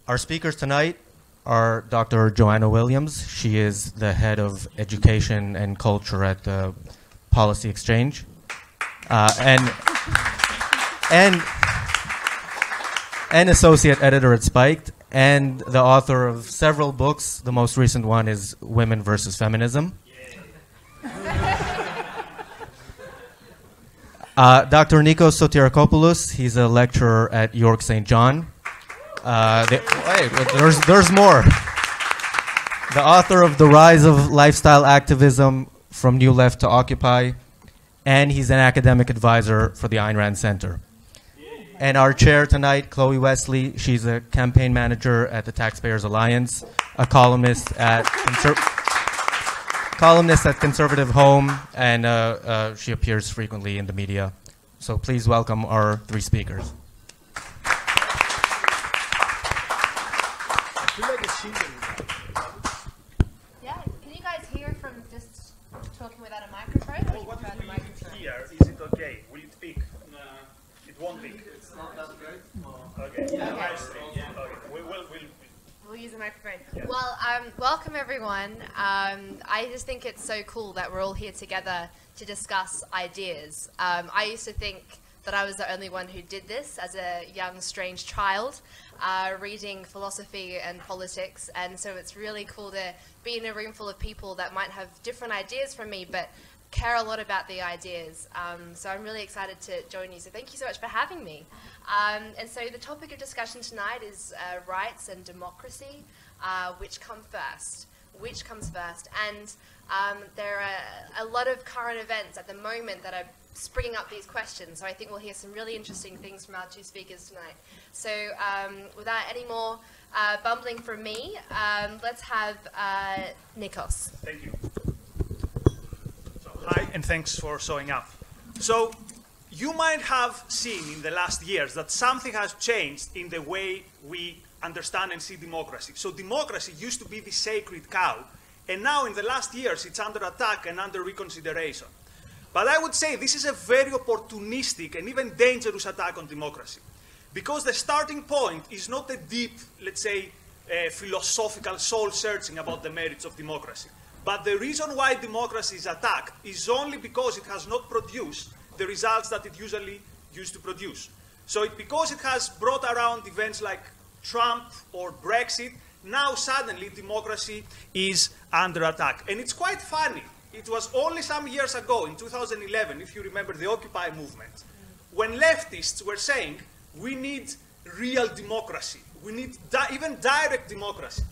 Our speakers tonight are Dr. Joanna Williams. She is the head of education and culture at the Policy Exchange, and associate editor at Spiked, and the author of several books. The most recent one is Women versus Feminism. Dr. Nikos Sotirakopoulos, he's a lecturer at York St. John. There's more. The author of The Rise of Lifestyle Activism from New Left to Occupy, and he's an academic advisor for the Ayn Rand Center. And our chair tonight, Chloe Westley, she's a campaign manager at the Taxpayers Alliance, a columnist at Conservative Home, and she appears frequently in the media. So please welcome our three speakers. Yeah, can you guys hear from just talking without a microphone? Oh, what if we hear? Is it okay? Will it peak? No. It won't peak. It's not that great. Okay. Yeah. Okay. We'll use a microphone. Yeah. Well, welcome everyone. I just think it's so cool that we're all here together to discuss ideas. I used to think that I was the only one who did this as a young, strange child, reading philosophy and politics, and so it's really cool to be in a room full of people that might have different ideas from me, but care a lot about the ideas. So I'm really excited to join you, so thank you so much for having me. And so the topic of discussion tonight is rights and democracy, which come first? Which comes first? And there are a lot of current events at the moment that are springing up these questions, so I think we'll hear some really interesting things from our two speakers tonight. So without any more bumbling from me, let's have Nikos. Thank you. So, hi, and thanks for showing up. So you might have seen in the last years that something has changed in the way we understand and see democracy. So democracy used to be the sacred cow, and now in the last years it's under attack and under reconsideration. But I would say this is a very opportunistic and even dangerous attack on democracy, because the starting point is not a deep, let's say, philosophical soul-searching about the merits of democracy. But the reason why democracy is attacked is only because it has not produced the results that it usually used to produce. So because it has brought around events like Trump or Brexit, now suddenly democracy is under attack. And it's quite funny. It was only some years ago, in 2011, if you remember the Occupy movement, when leftists were saying, we need real democracy. We need even direct democracy.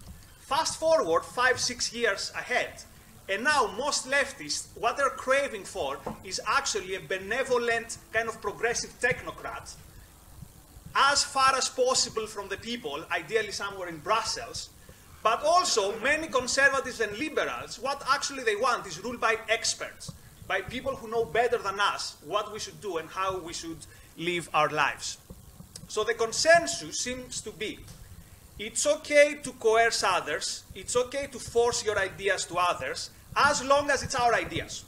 Fast forward 5-6 years ahead, and now most leftists, what they're craving for is actually a benevolent kind of progressive technocrat, as far as possible from the people, ideally somewhere in Brussels. But also, many conservatives and liberals, what actually they want is ruled by experts, by people who know better than us what we should do and how we should live our lives. So the consensus seems to be, it's okay to coerce others, it's okay to force your ideas to others, as long as it's our ideas.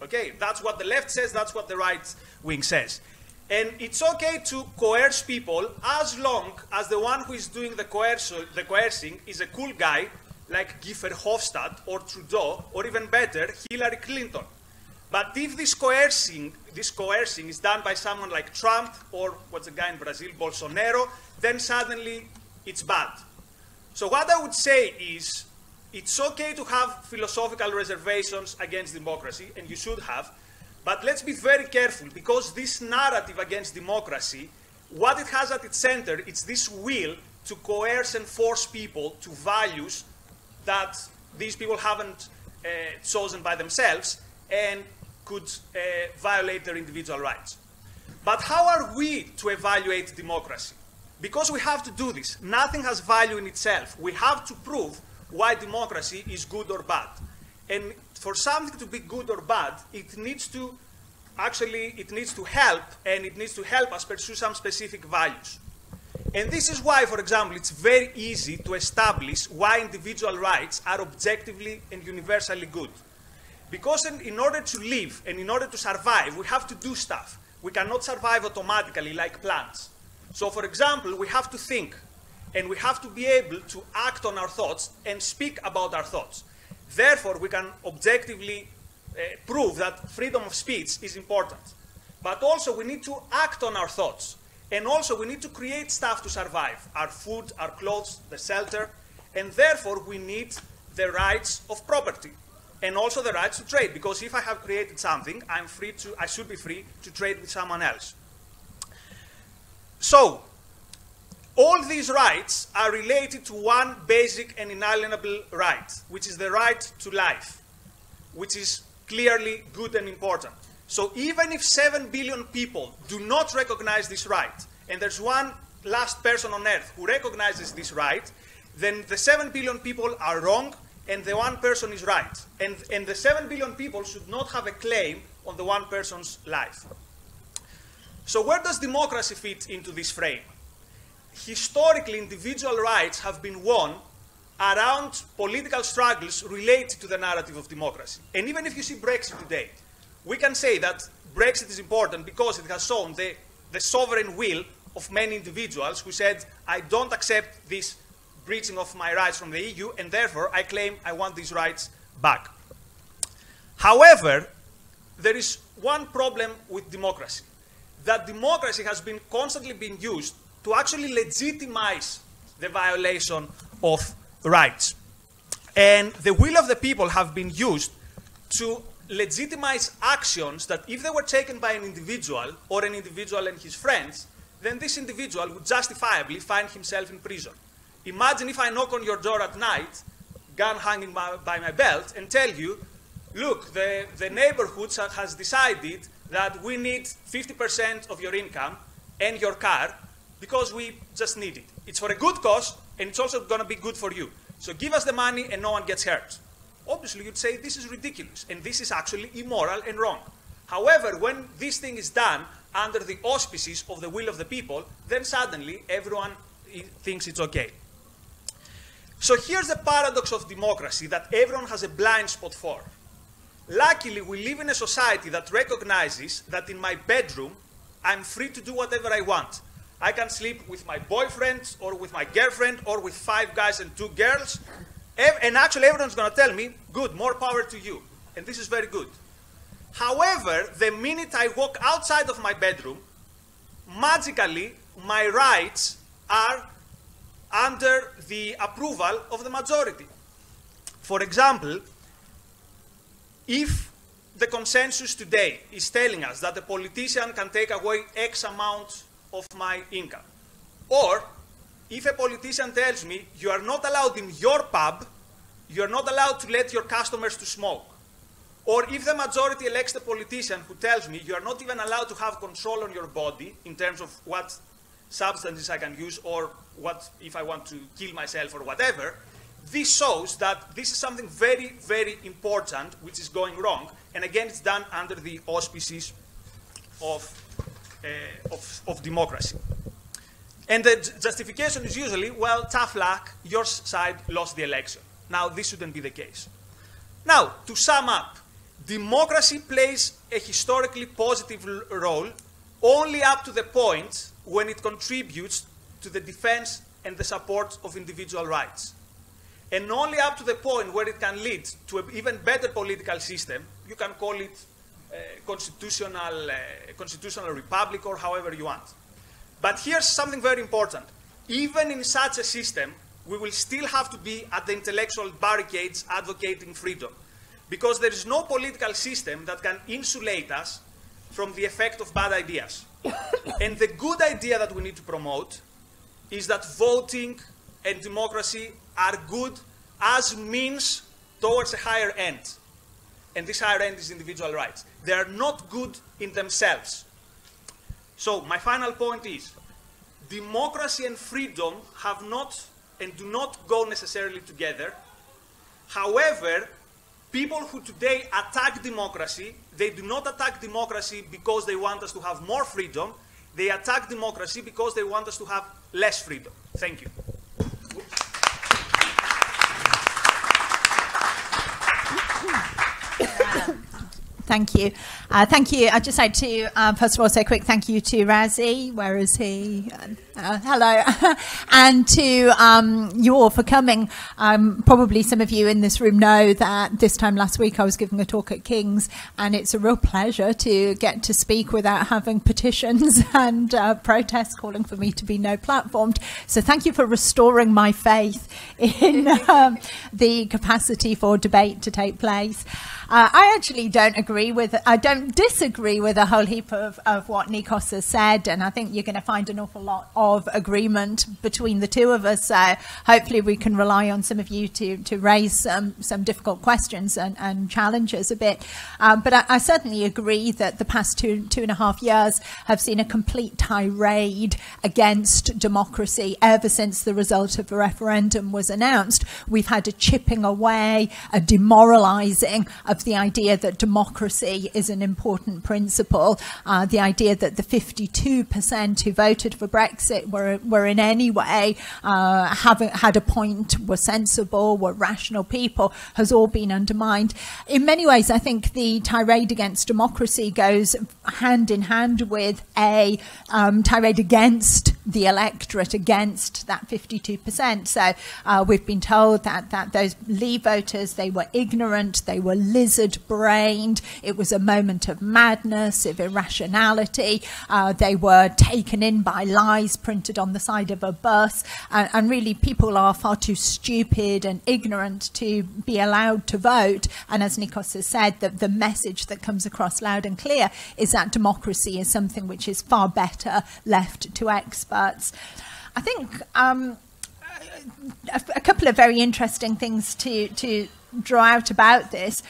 Okay, that's what the left says, that's what the right wing says. And it's okay to coerce people as long as the one who is doing the coercing is a cool guy like Guy Verhofstadt or Trudeau, or even better, Hillary Clinton. But if this coercing is done by someone like Trump or what's the guy in Brazil, Bolsonaro, then suddenly it's bad. So what I would say is it's okay to have philosophical reservations against democracy, and you should have. But let's be very careful, because this narrative against democracy, what it has at its center, it's this will to coerce and force people to values that these people haven't chosen by themselves and could violate their individual rights. But how are we to evaluate democracy? Because we have to do this. Nothing has value in itself. We have to prove why democracy is good or bad. And for something to be good or bad, it needs to help, and it needs to help us pursue some specific values. And this is why, for example, it's very easy to establish why individual rights are objectively and universally good. Because in order to live and in order to survive, we have to do stuff. We cannot survive automatically like plants. So, for example, we have to think. and we have to be able to act on our thoughts and speak about our thoughts. Therefore, we can objectively prove that freedom of speech is important. But also, we need to act on our thoughts. And also, we need to create stuff to survive, our food, our clothes, the shelter. And therefore, we need the rights of property and also the rights to trade. Because if I have created something, I should be free to trade with someone else. So, all these rights are related to one basic and inalienable right, which is the right to life, which is clearly good and important. So even if 7 billion people do not recognize this right, and there's one last person on earth who recognizes this right, then the 7 billion people are wrong, and the one person is right. And the 7 billion people should not have a claim on the one person's life. So where does democracy fit into this frame? Historically, individual rights have been won around political struggles related to the narrative of democracy. And even if you see Brexit today, we can say that Brexit is important because it has shown the sovereign will of many individuals who said, I don't accept this breaching of my rights from the EU, and therefore I claim I want these rights back. However, there is one problem with democracy, that democracy has been constantly being used to actually legitimize the violation of rights. And the will of the people have been used to legitimize actions that if they were taken by an individual or an individual and his friends, then this individual would justifiably find himself in prison. Imagine if I knock on your door at night, gun hanging by my belt, and tell you, look, the neighborhood has decided that we need 50% of your income and your car because we just need it. It's for a good cause, and it's also going to be good for you. So give us the money and no one gets hurt. Obviously, you'd say this is ridiculous, and this is actually immoral and wrong. However, when this thing is done under the auspices of the will of the people, then suddenly everyone thinks it's okay. So here's the paradox of democracy that everyone has a blind spot for. Luckily, we live in a society that recognizes that in my bedroom, I'm free to do whatever I want. I can sleep with my boyfriend or with my girlfriend or with 5 guys and 2 girls. And actually, everyone's going to tell me, good, more power to you. And this is very good. However, the minute I walk outside of my bedroom, magically, my rights are under the approval of the majority. For example, if the consensus today is telling us that a politician can take away X amount of my income, or if a politician tells me you are not allowed in your pub, you are not allowed to let your customers to smoke, or if the majority elects a politician who tells me you are not even allowed to have control on your body in terms of what substances I can use or what if I want to kill myself or whatever, this shows that this is something very, very important which is going wrong. And again, it's done under the auspices of democracy. And the justification is usually, well, tough luck, your side lost the election. Now, this shouldn't be the case. Now, to sum up, democracy plays a historically positive role only up to the point when it contributes to the defense and the support of individual rights. And only up to the point where it can lead to an even better political system, you can call it constitutional republic or however you want. But here's something very important. Even in such a system, we will still have to be at the intellectual barricades advocating freedom, because there is no political system that can insulate us from the effect of bad ideas. And the good idea that we need to promote is that voting and democracy are good as means towards a higher end. And this higher end is individual rights. They are not good in themselves. So my final point is, democracy and freedom have not and do not go necessarily together. However, people who today attack democracy, they do not attack democracy because they want us to have more freedom. They attack democracy because they want us to have less freedom. Thank you. Thank you. Thank you. I'd just like to, first of all, say a quick thank you to Razzie. Where is he? Hello. And to you all for coming. Probably some of you in this room know that this time last week I was giving a talk at King's, and it's a real pleasure to get to speak without having petitions and protests calling for me to be no-platformed. So thank you for restoring my faith in the capacity for debate to take place. I actually don't disagree with a whole heap of what Nikos has said, and I think you're going to find an awful lot of agreement between the two of us. So hopefully we can rely on some of you to raise some difficult questions and challenges a bit. But I certainly agree that the past two and a half years have seen a complete tirade against democracy ever since the result of the referendum was announced. We've had a chipping away, a demoralising of the idea that democracy is an important principle, the idea that the 52% who voted for Brexit were in any way had a point, were sensible, were rational people, has all been undermined. In many ways, I think the tirade against democracy goes hand in hand with a tirade against the electorate, against that 52%. So we've been told that those Leave voters, they were ignorant, they were lizard-brained, it was a moment of madness, of irrationality, they were taken in by lies printed on the side of a bus, and really people are far too stupid and ignorant to be allowed to vote. And as Nikos has said, the message that comes across loud and clear is that democracy is something which is far better left to experts. I think a couple of very interesting things to draw out about this.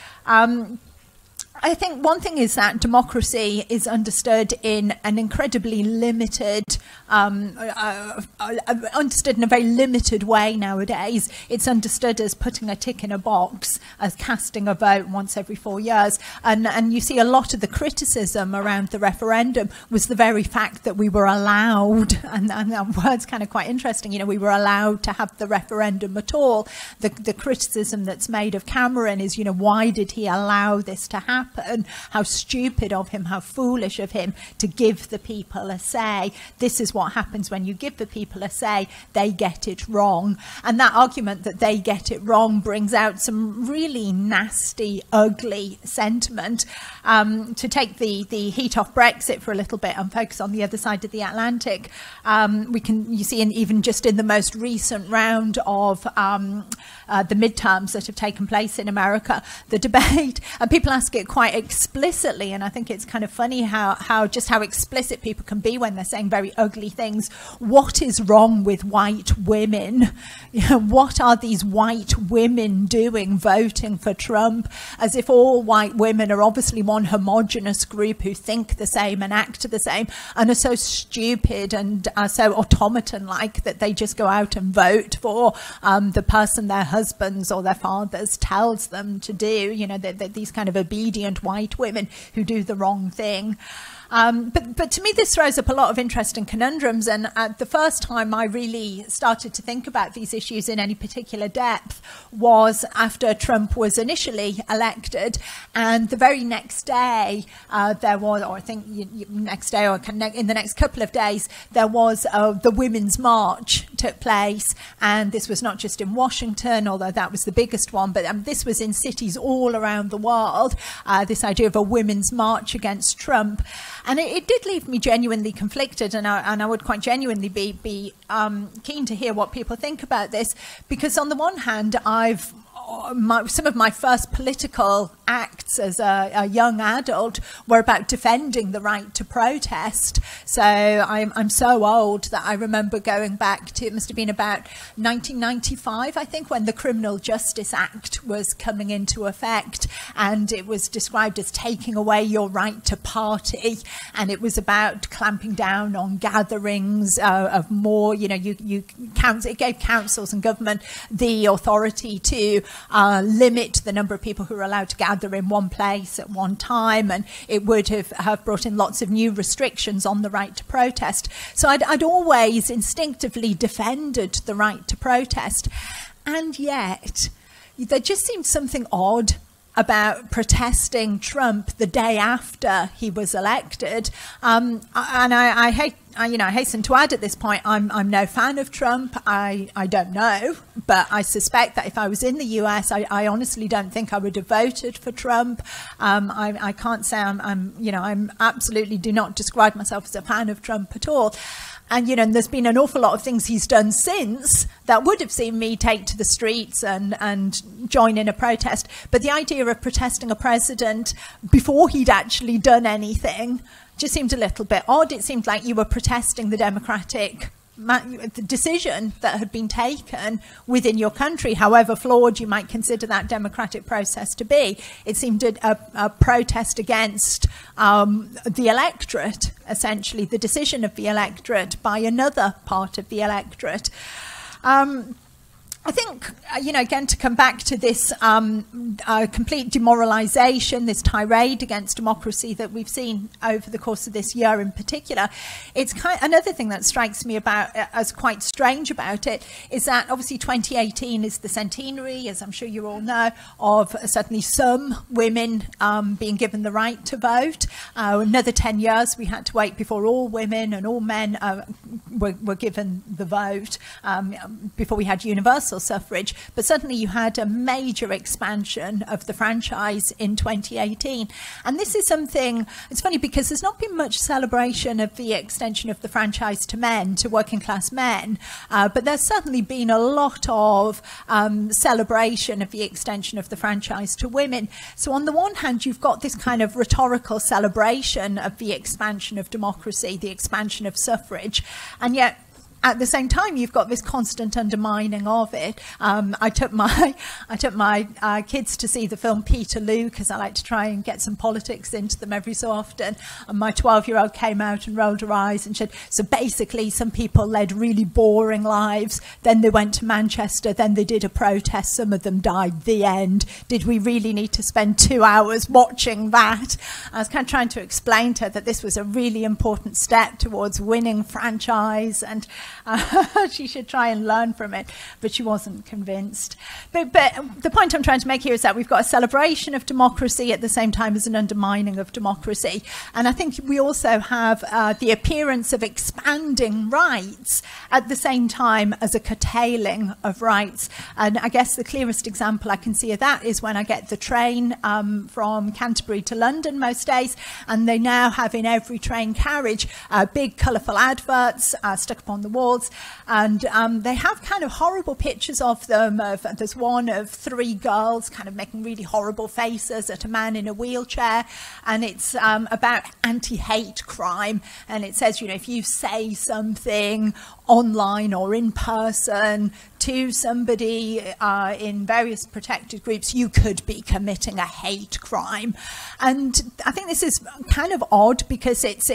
I think one thing is that democracy is understood in an incredibly limited, understood in a very limited way nowadays. It's understood as putting a tick in a box, as casting a vote once every 4 years. And you see a lot of the criticism around the referendum was the very fact that we were allowed, and that word's kind of quite interesting, you know, we were allowed to have the referendum at all. The criticism that's made of Cameron is, you know, why did he allow this to happen? How stupid of him, how foolish of him to give the people a say. This is what happens when you give the people a say, they get it wrong. And that argument that they get it wrong brings out some really nasty, ugly sentiment. To take the heat off Brexit for a little bit and focus on the other side of the Atlantic, you see even just in the most recent round of the midterms that have taken place in America, the debate, and people ask it quite explicitly, and I think it's kind of funny how explicit people can be when they're saying very ugly things. What is wrong with white women? You know, what are these white women doing voting for Trump? As if all white women are obviously one homogenous group who think the same and act the same and are so stupid and are so automaton-like that they just go out and vote for the person their husbands or their fathers tells them to do. You know, these kind of obedient white women who do the wrong thing. But to me, this throws up a lot of interesting conundrums. And the first time I really started to think about these issues in any particular depth was after Trump was initially elected. And the very next day, there was, or I think next day or in the next couple of days, there was the Women's March took place. And this was not just in Washington, although that was the biggest one, but this was in cities all around the world, this idea of a women's march against Trump. And it did leave me genuinely conflicted, and I would quite genuinely be keen to hear what people think about this, because on the one hand, some of my first political acts as a young adult were about defending the right to protest. So I'm so old that I remember going back to, it must have been about 1995, I think, when the Criminal Justice Act was coming into effect, and it was described as taking away your right to party, and it was about clamping down on gatherings of more, you know, it gave councils and government the authority to limit the number of people who are allowed to gather in one place at one time, and it would have brought in lots of new restrictions on the right to protest. So I'd always instinctively defended the right to protest, and yet there just seemed something odd about protesting Trump the day after he was elected. And I hasten to add at this point, I'm no fan of Trump. I don't know, but I suspect that if I was in the US, I honestly don't think I would have voted for Trump. I can't say I'm absolutely do not describe myself as a fan of Trump at all. And, there's been an awful lot of things he's done since that would have seen me take to the streets and join in a protest. But the idea of protesting a president before he'd actually done anything just seemed a little bit odd. It seemed like you were protesting the democratic the decision that had been taken within your country, however flawed you might consider that democratic process to be. It seemed a protest against the electorate, essentially, the decision of the electorate by another part of the electorate. I think, again, to come back to this complete demoralisation, this tirade against democracy that we've seen over the course of this year in particular, it's another thing that strikes me as quite strange about it is that obviously 2018 is the centenary, as I'm sure you all know, of certainly some women being given the right to vote. Another 10 years we had to wait before all women and all men were given the vote, before we had universal suffrage, but suddenly you had a major expansion of the franchise in 2018. And this is something, it's funny because there's not been much celebration of the extension of the franchise to men, to working class men, but there's certainly been a lot of celebration of the extension of the franchise to women. So on the one hand, you've got this kind of rhetorical celebration of the expansion of democracy, the expansion of suffrage, and yet at the same time, you've got this constant undermining of it. I took my kids to see the film Peterloo because I like to try and get some politics into them every so often. And my 12-year-old came out and rolled her eyes and said, so basically some people led really boring lives. Then they went to Manchester. Then they did a protest. Some of them died. The end. Did we really need to spend 2 hours watching that? I was kind of trying to explain to her that this was a really important step towards winning franchise and she should try and learn from it, but she wasn't convinced. But the point I'm trying to make here is that we've got a celebration of democracy at the same time as an undermining of democracy. And I think we also have the appearance of expanding rights at the same time as a curtailing of rights. And I guess the clearest example I can see of that is when I get the train from Canterbury to London most days, and they now have in every train carriage big colourful adverts stuck up on the wall. And they have kind of horrible pictures of them. There's one of 3 girls kind of making really horrible faces at a man in a wheelchair, and it's about anti-hate crime. And it says, if you say something online or in person to somebody in various protected groups, you could be committing a hate crime. And I think this is kind of odd because it's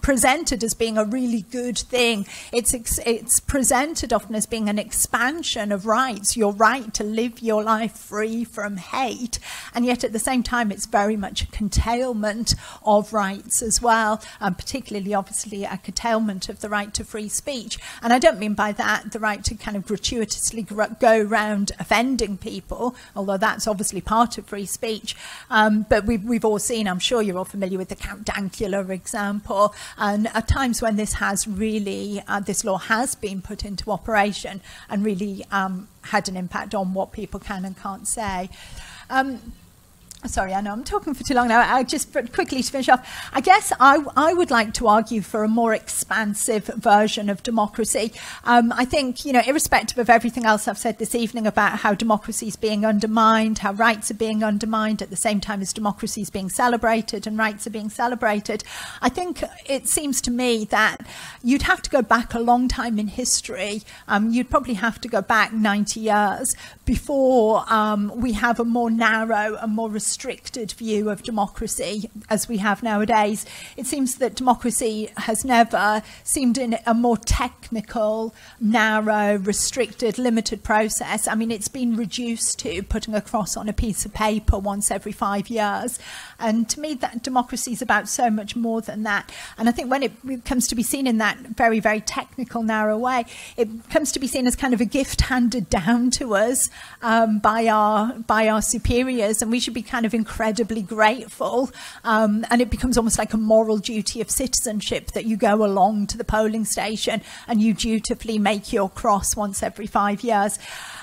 presented as being a really good thing. It's presented often as being an expansion of rights, your right to live your life free from hate. And yet at the same time, it's very much a curtailment of rights as well, particularly obviously a curtailment of the right to free speech. And I don't mean by that the right to kind of gratuitously go around offending people, although that's obviously part of free speech. But we've all seen, I'm sure you're all familiar with the Count Dankula example, and at times when this has really, this law has been put into operation and really had an impact on what people can and can't say. Sorry, I know I'm talking for too long now. I just quickly to finish off, I guess I would like to argue for a more expansive version of democracy. I think, irrespective of everything else I've said this evening about how democracy is being undermined, how rights are being undermined at the same time as democracy is being celebrated and rights are being celebrated, I think it seems to me that you'd have to go back a long time in history. You'd probably have to go back 90 years before we have a more narrow and more restricted restricted view of democracy as we have nowadays. It seems that democracy has never seemed in a more technical, narrow, restricted, limited process. I mean, it's been reduced to putting a cross on a piece of paper once every 5 years. And to me, that democracy is about so much more than that. And I think when it comes to be seen in that very, very technical, narrow way, it comes to be seen as kind of a gift handed down to us by our superiors, and we should be kind of incredibly grateful. And it becomes almost like a moral duty of citizenship that you go along to the polling station and you dutifully make your cross once every 5 years.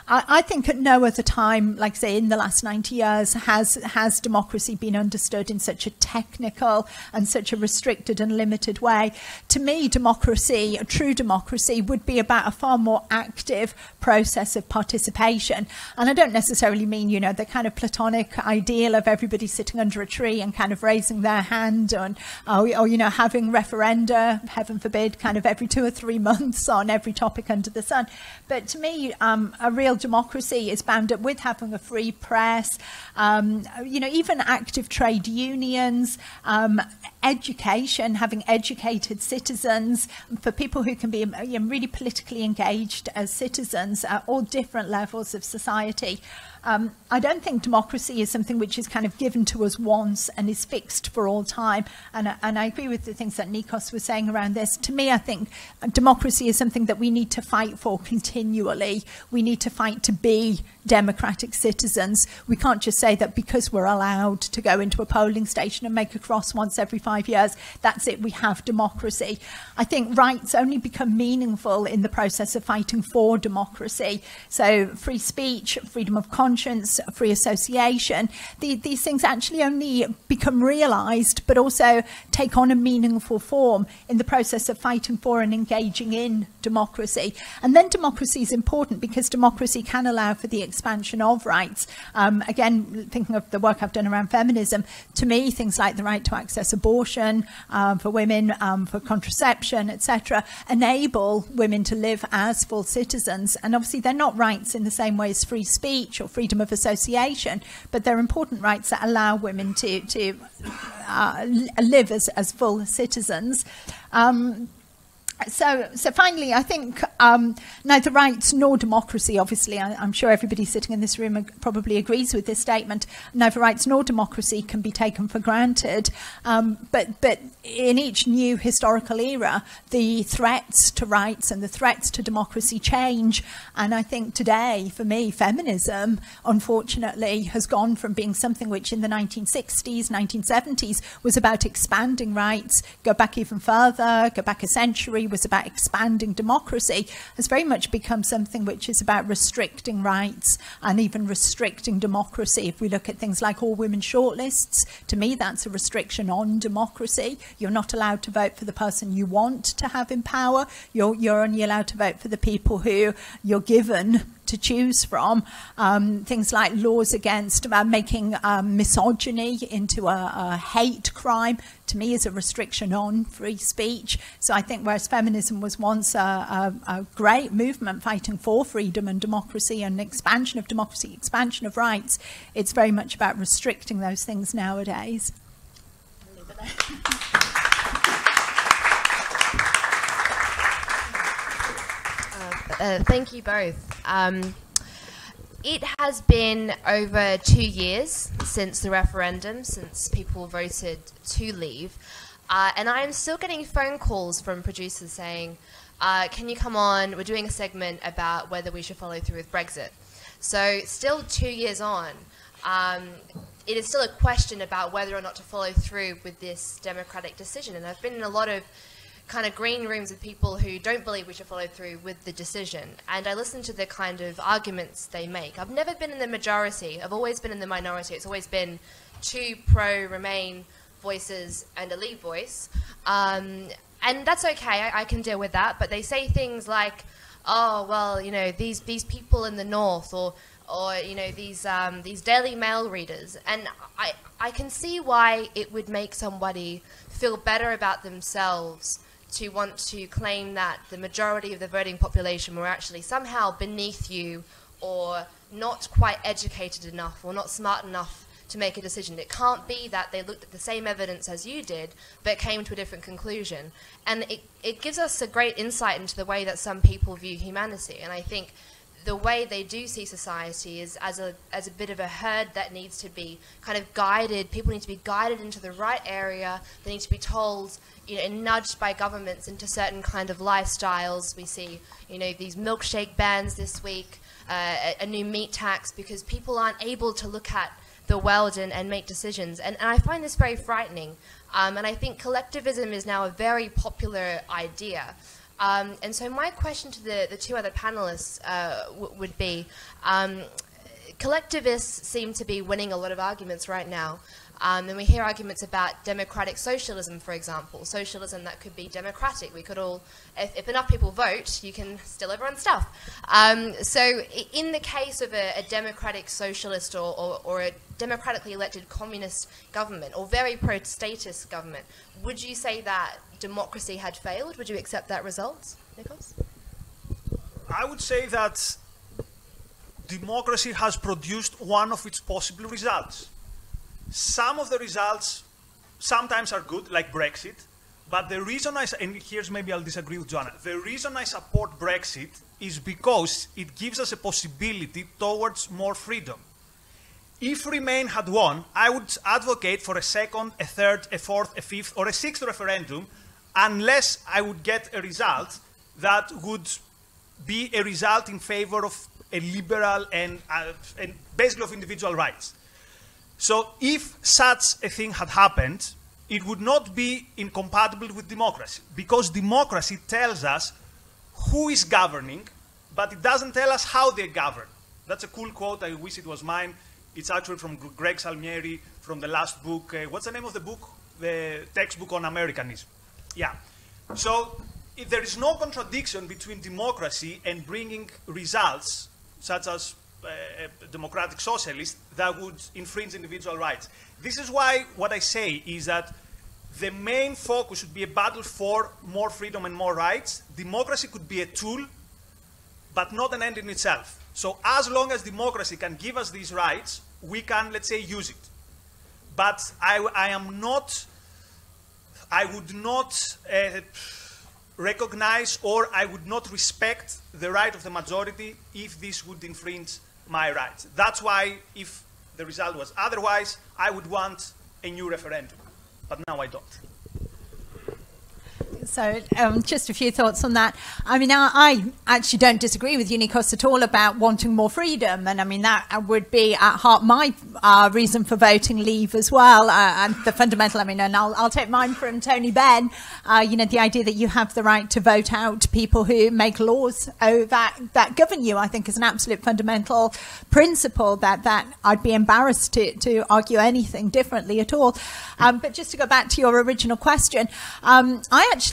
I think at no other time, like say in the last 90 years, has democracy been understood in such a technical and such a restricted and limited way. To me, democracy, a true democracy, would be about a far more active process of participation. And I don't necessarily mean, you know, the kind of platonic ideal of everybody sitting under a tree and kind of raising their hand or you know, having referenda, heaven forbid, kind of every 2 or 3 months on every topic under the sun. But to me, a real democracy is bound up with having a free press, you know, even active trade unions, education, having educated citizens, for people who can be really politically engaged as citizens at all different levels of society. I don't think democracy is something which is kind of given to us once and is fixed for all time. And I agree with the things that Nikos was saying around this. To me, I think democracy is something that we need to fight for continually. We need to fight to be democratic citizens. We can't just say that because we're allowed to go into a polling station and make a cross once every 5 years, that's it, we have democracy. I think rights only become meaningful in the process of fighting for democracy. So free speech, freedom of conscience, free association, these things actually only become realised, but also take on a meaningful form in the process of fighting for and engaging in democracy. And then democracy is important because democracy can allow for the expansion of rights. Again, thinking of the work I've done around feminism, to me, things like the right to access abortion for women, for contraception, etc., enable women to live as full citizens. And obviously, they're not rights in the same way as free speech or freedom of association, but they're important rights that allow women to live as full citizens. So finally, I think neither rights nor democracy, obviously, I'm sure everybody sitting in this room probably agrees with this statement, neither rights nor democracy can be taken for granted. But in each new historical era, the threats to rights and the threats to democracy change. And I think today, for me, feminism, unfortunately, has gone from being something which in the 1960s, 1970s, was about expanding rights, go back even further, go back a century, was about expanding democracy, has very much become something which is about restricting rights and even restricting democracy. If we look at things like all women shortlists, to me that's a restriction on democracy. You're not allowed to vote for the person you want to have in power. You're only allowed to vote for the people who you're given to choose from. Things like laws against making misogyny into a hate crime, to me is a restriction on free speech. So I think whereas feminism was once a great movement fighting for freedom and democracy and expansion of democracy, expansion of rights, it's very much about restricting those things nowadays. I'll leave it there. Thank you both. It has been over 2 years since the referendum, since people voted to leave, and I am still getting phone calls from producers saying, can you come on, we're doing a segment about whether we should follow through with Brexit. So still 2 years on, it is still a question about whether or not to follow through with this democratic decision, and I've been in a lot of kind of green rooms with people who don't believe we should follow through with the decision. And I listen to the kind of arguments they make. I've never been in the majority. I've always been in the minority. It's always been 2 pro-Remain voices and a Leave voice. And that's okay. I can deal with that. But they say things like, oh, well, you know, these people in the north, or you know, these Daily Mail readers. And I can see why it would make somebody feel better about themselves to want to claim that the majority of the voting population were actually somehow beneath you, or not quite educated enough, or not smart enough to make a decision. It can't be that they looked at the same evidence as you did, but came to a different conclusion. And it gives us a great insight into the way that some people view humanity. And I think the way they do see society is as a bit of a herd that needs to be kind of guided. People need to be guided into the right area. They need to be told, you know, and nudged by governments into certain kind of lifestyles. We see, you know, these milkshake bans this week, a new meat tax, because people aren't able to look at the world and make decisions. And I find this very frightening. And I think collectivism is now a very popular idea. And so my question to the two other panelists would be, collectivists seem to be winning a lot of arguments right now. And we hear arguments about democratic socialism, for example, socialism that could be democratic. We could all, if enough people vote, you can steal everyone's stuff. So in the case of a democratic socialist or a democratically elected communist government or very pro-statist government, would you say that democracy had failed? Would you accept that result, Nikos? I would say that democracy has produced one of its possible results. Some of the results sometimes are good, like Brexit, but the reason and here's maybe I'll disagree with Joanna, the reason I support Brexit is because it gives us a possibility towards more freedom. If Remain had won, I would advocate for a second, a third, a fourth, a fifth, or a sixth referendum, unless I would get a result that would be a result in favor of a liberal and basically of individual rights. So if such a thing had happened, it would not be incompatible with democracy, because democracy tells us who is governing, but it doesn't tell us how they govern. That's a cool quote. I wish it was mine. It's actually from Greg Salmieri from the last book. What's the name of the book? The textbook on Americanism. Yeah. So if there is no contradiction between democracy and bringing results, such as a democratic socialist, that would infringe individual rights. This is why what I say is that the main focus should be a battle for more freedom and more rights. Democracy could be a tool, but not an end in itself. So as long as democracy can give us these rights, we can, let's say, use it. But I would not recognize, or I would not respect the right of the majority if this would infringe my rights. That's why, if the result was otherwise, I would want a new referendum. But now I don't. So just a few thoughts on that. I mean, I actually don't disagree with you, Nikos, at all about wanting more freedom. And I mean, that would be at heart my reason for voting Leave as well. And the fundamental, I mean, and I'll take mine from Tony Benn, you know, the idea that you have the right to vote out people who make laws that govern you, I think is an absolute fundamental principle that I'd be embarrassed to argue anything differently at all. But just to go back to your original question, I actually,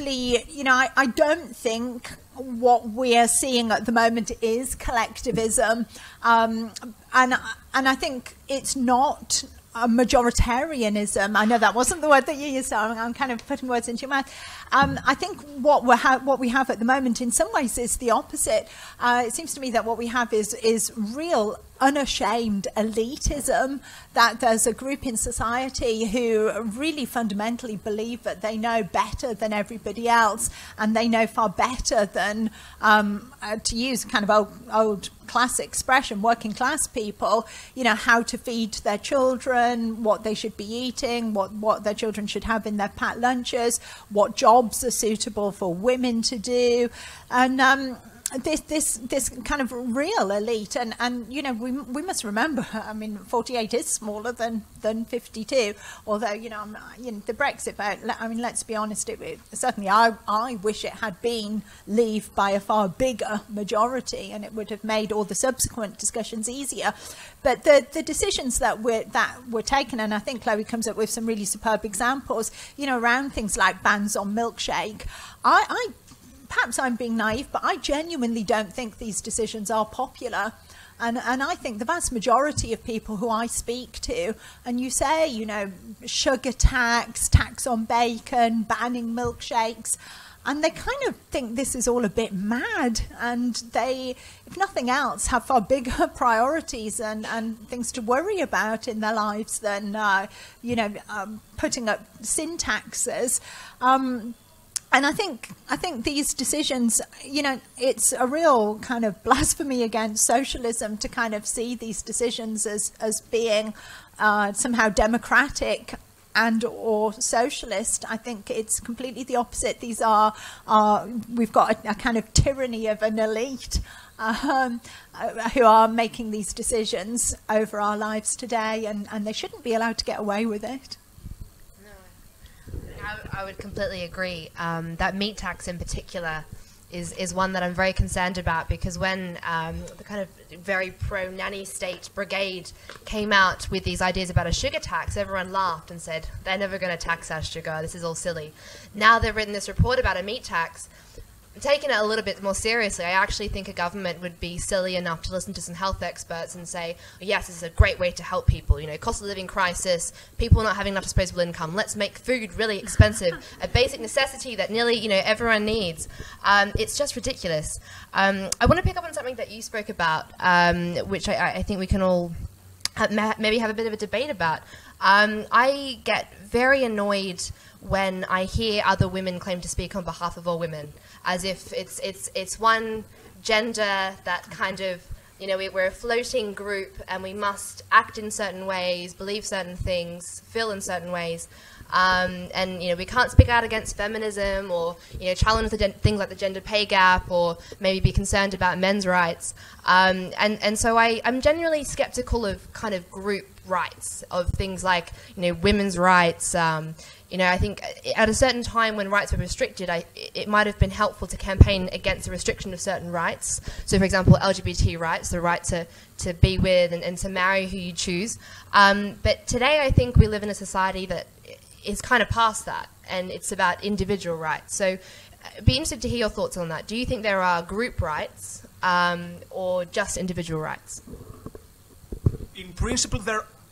you know, I don't think what we're seeing at the moment is collectivism, and I think it's not a majoritarianism. I know that wasn't the word that you used, so I'm kind of putting words into your mouth. I think what we have at the moment in some ways is the opposite. It seems to me that what we have is real unashamed elitism, that there's a group in society who really fundamentally believe that they know better than everybody else, and they know far better than, to use kind of old class expression, working class people, you know, how to feed their children, what they should be eating, what their children should have in their packed lunches, what jobs are suitable for women to do, and this kind of real elite, and you know, we must remember, I mean, 48 is smaller than 52, although, you know, the Brexit vote, I mean, let's be honest, certainly I wish it had been Leave by a far bigger majority, and it would have made all the subsequent discussions easier. But the decisions that were taken, and I think Chloe comes up with some really superb examples, you know, around things like bans on milkshake. Perhaps I'm being naive, but I genuinely don't think these decisions are popular. And I think the vast majority of people who I speak to, and you say, you know, sugar tax on bacon, banning milkshakes, And they kind of think this is all a bit mad, and they, if nothing else, have far bigger priorities and things to worry about in their lives than, putting up sin taxes. And I think these decisions, it's a real kind of blasphemy against socialism to kind of see these decisions as being somehow democratic and or socialist. I think it's completely the opposite. These are we've got a kind of tyranny of an elite who are making these decisions over our lives today, and they shouldn't be allowed to get away with it. I would completely agree. That meat tax in particular is one that I'm very concerned about, because when the kind of very pro-nanny state brigade came out with these ideas about a sugar tax, everyone laughed and said, they're never going to tax our sugar, this is all silly. Now they've written this report about a meat tax. Taking it a little bit more seriously, I actually think a government would be silly enough to listen to some health experts and say, oh, yes, this is a great way to help people. Cost of living crisis, people not having enough disposable income. Let's make food really expensive, a basic necessity that nearly, everyone needs. It's just ridiculous. I want to pick up on something that you spoke about, which I think we can all maybe have a bit of a debate about. I get very annoyed when I hear other women claim to speak on behalf of all women, as if it's one gender that kind of, we're a floating group and we must act in certain ways, believe certain things, feel in certain ways. And we can't speak out against feminism or challenge things like the gender pay gap, or maybe be concerned about men's rights. And so I'm generally skeptical of kind of group rights, of things like women's rights. I think at a certain time when rights were restricted, it might have been helpful to campaign against the restriction of certain rights. So, for example, LGBT rights, the right to be with and to marry who you choose. But today I think we live in a society that is kind of past that, and it's about individual rights. So I'd be interested to hear your thoughts on that. Do you think there are group rights or just individual rights? In principle,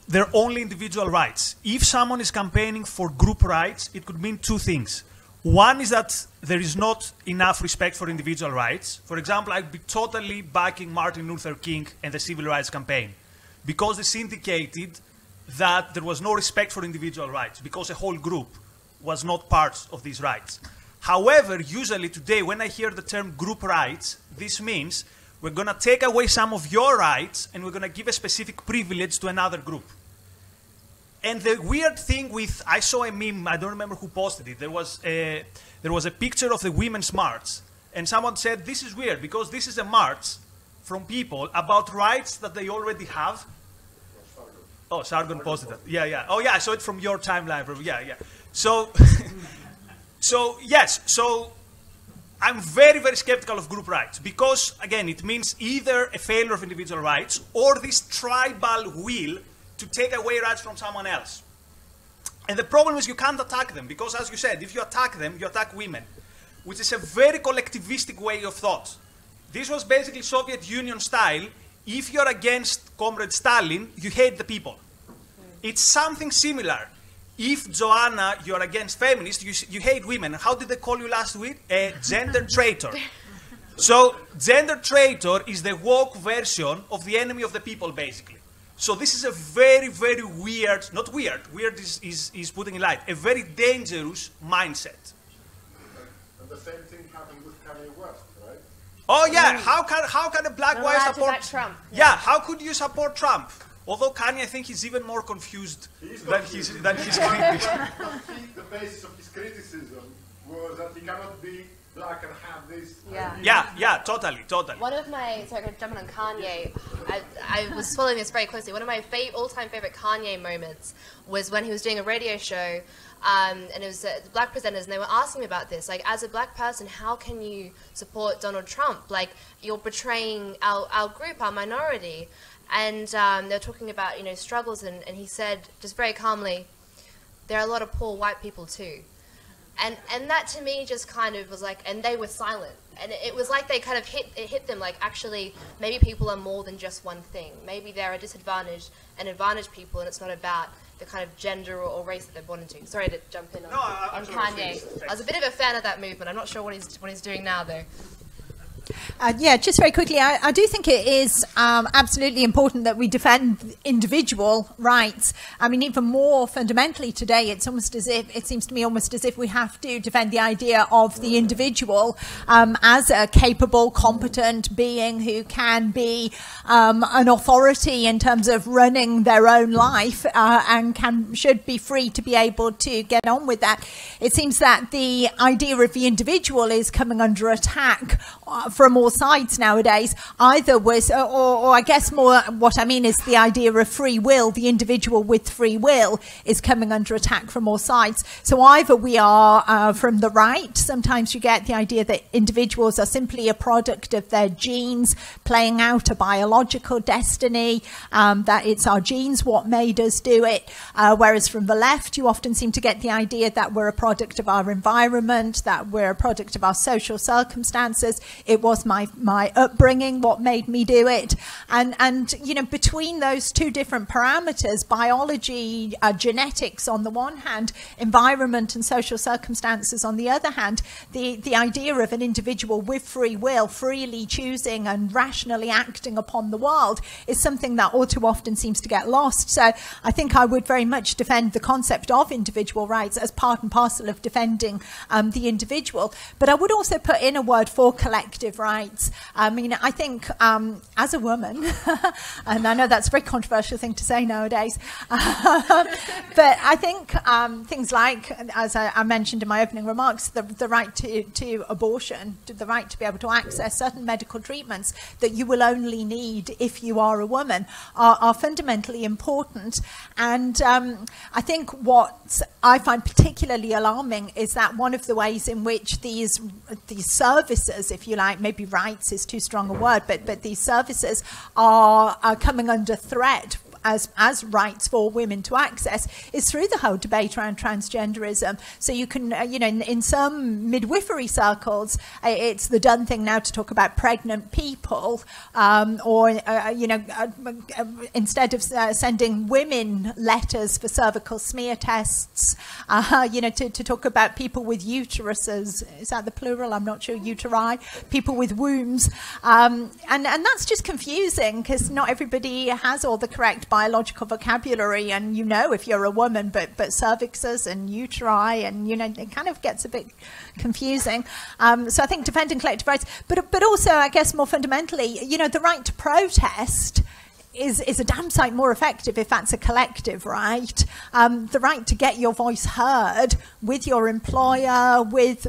they're only individual rights. If someone is campaigning for group rights, it could mean two things. One is that there is not enough respect for individual rights. For example, I'd be totally backing Martin Luther King and the Civil Rights Campaign, because this indicated that there was no respect for individual rights, because a whole group was not part of these rights. However, usually today, when I hear the term group rights, this means we're going to take away some of your rights and we're going to give a specific privilege to another group. And the weird thing with, I saw a meme, I don't remember who posted it, there was a picture of the Women's March, and someone said, this is weird, because this is a march from people about rights that they already have. Oh, Sargon posted that. Yeah. Oh, yeah, I saw it from your timeline. Yeah. So, yes, I'm very, very skeptical of group rights, because, again, it means either a failure of individual rights or this tribal will to take away rights from someone else. And the problem is you can't attack them, because, as you said, if you attack them, you attack women, which is a very collectivistic way of thought. This was basically Soviet Union style. If you're against Comrade Stalin, you hate the people. It's something similar. If, Joanna, you're against feminists, you hate women. How did they call you last week? A gender traitor. So, gender traitor is the woke version of the enemy of the people, basically. So this is a very, very weird, not weird, weird is putting it light, a very dangerous mindset. And the same thing happened with Kanye West, right? Oh yeah, how can a black wife support Trump? Yeah, how could you support Trump? Although Kanye, I think he's even more confused than his critics. The basis of his criticism was that he cannot be black and have this. Yeah, totally. One of my, sorry, I'm going to jump in on Kanye. I was following this very closely. One of my all-time favorite Kanye moments was when he was doing a radio show, and it was the black presenters, and they were asking me about this. Like, as a black person, how can you support Donald Trump? Like, you're betraying our group, our minority. And they were talking about, struggles, and he said, just very calmly, there are a lot of poor white people too. And that to me just kind of was like, and they were silent. And it was like they kind of hit them, like, actually, maybe people are more than just one thing. Maybe there are disadvantaged and advantaged people, and it's not about the kind of gender or race that they're born into. Sorry to jump in on Kanye. I was a bit of a fan of that movement. I'm not sure what he's doing now, though. Yeah, just very quickly, I do think it is absolutely important that we defend individual rights. I mean, even more fundamentally today, it seems to me almost as if we have to defend the idea of the individual as a capable, competent being who can be an authority in terms of running their own life and should be free to be able to get on with that. It seems that the idea of the individual is coming under attack from all sides nowadays, either with, or I guess more what I mean is the idea of free will, the individual with free will is coming under attack from all sides. So either we are from the right, sometimes you get the idea that individuals are simply a product of their genes playing out a biological destiny, that it's our genes what made us do it, whereas from the left you often seem to get the idea that we're a product of our environment, that we're a product of our social circumstances. It was my upbringing what made me do it, and you know, between those two different parameters, biology, genetics on the one hand, environment and social circumstances on the other hand, the idea of an individual with free will, freely choosing and rationally acting upon the world is something that all too often seems to get lost. So I think I would very much defend the concept of individual rights as part and parcel of defending the individual, but I would also put in a word for collective rights. I mean, I think as a woman, and I know that's a very controversial thing to say nowadays, but I think things like, as I mentioned in my opening remarks, the right to abortion, the right to be able to access certain medical treatments that you will only need if you are a woman are fundamentally important. And I think what I find particularly alarming is that one of the ways in which these services, if you like, maybe rights is too strong a word, but these services are coming under threat as rights for women to access is through the whole debate around transgenderism. So you can, you know, in some midwifery circles, it's the done thing now to talk about pregnant people, or, you know, instead of sending women letters for cervical smear tests, you know, to talk about people with uteruses. Is that the plural? I'm not sure. Uteri, people with wombs. And that's just confusing because not everybody has all the correct biological vocabulary, and you know if you're a woman, but cervixes and uteri, and you know it kind of gets a bit confusing. So I think defending collective rights, but also I guess more fundamentally, you know, the right to protest is a damn sight more effective if that's a collective right. The right to get your voice heard with your employer, with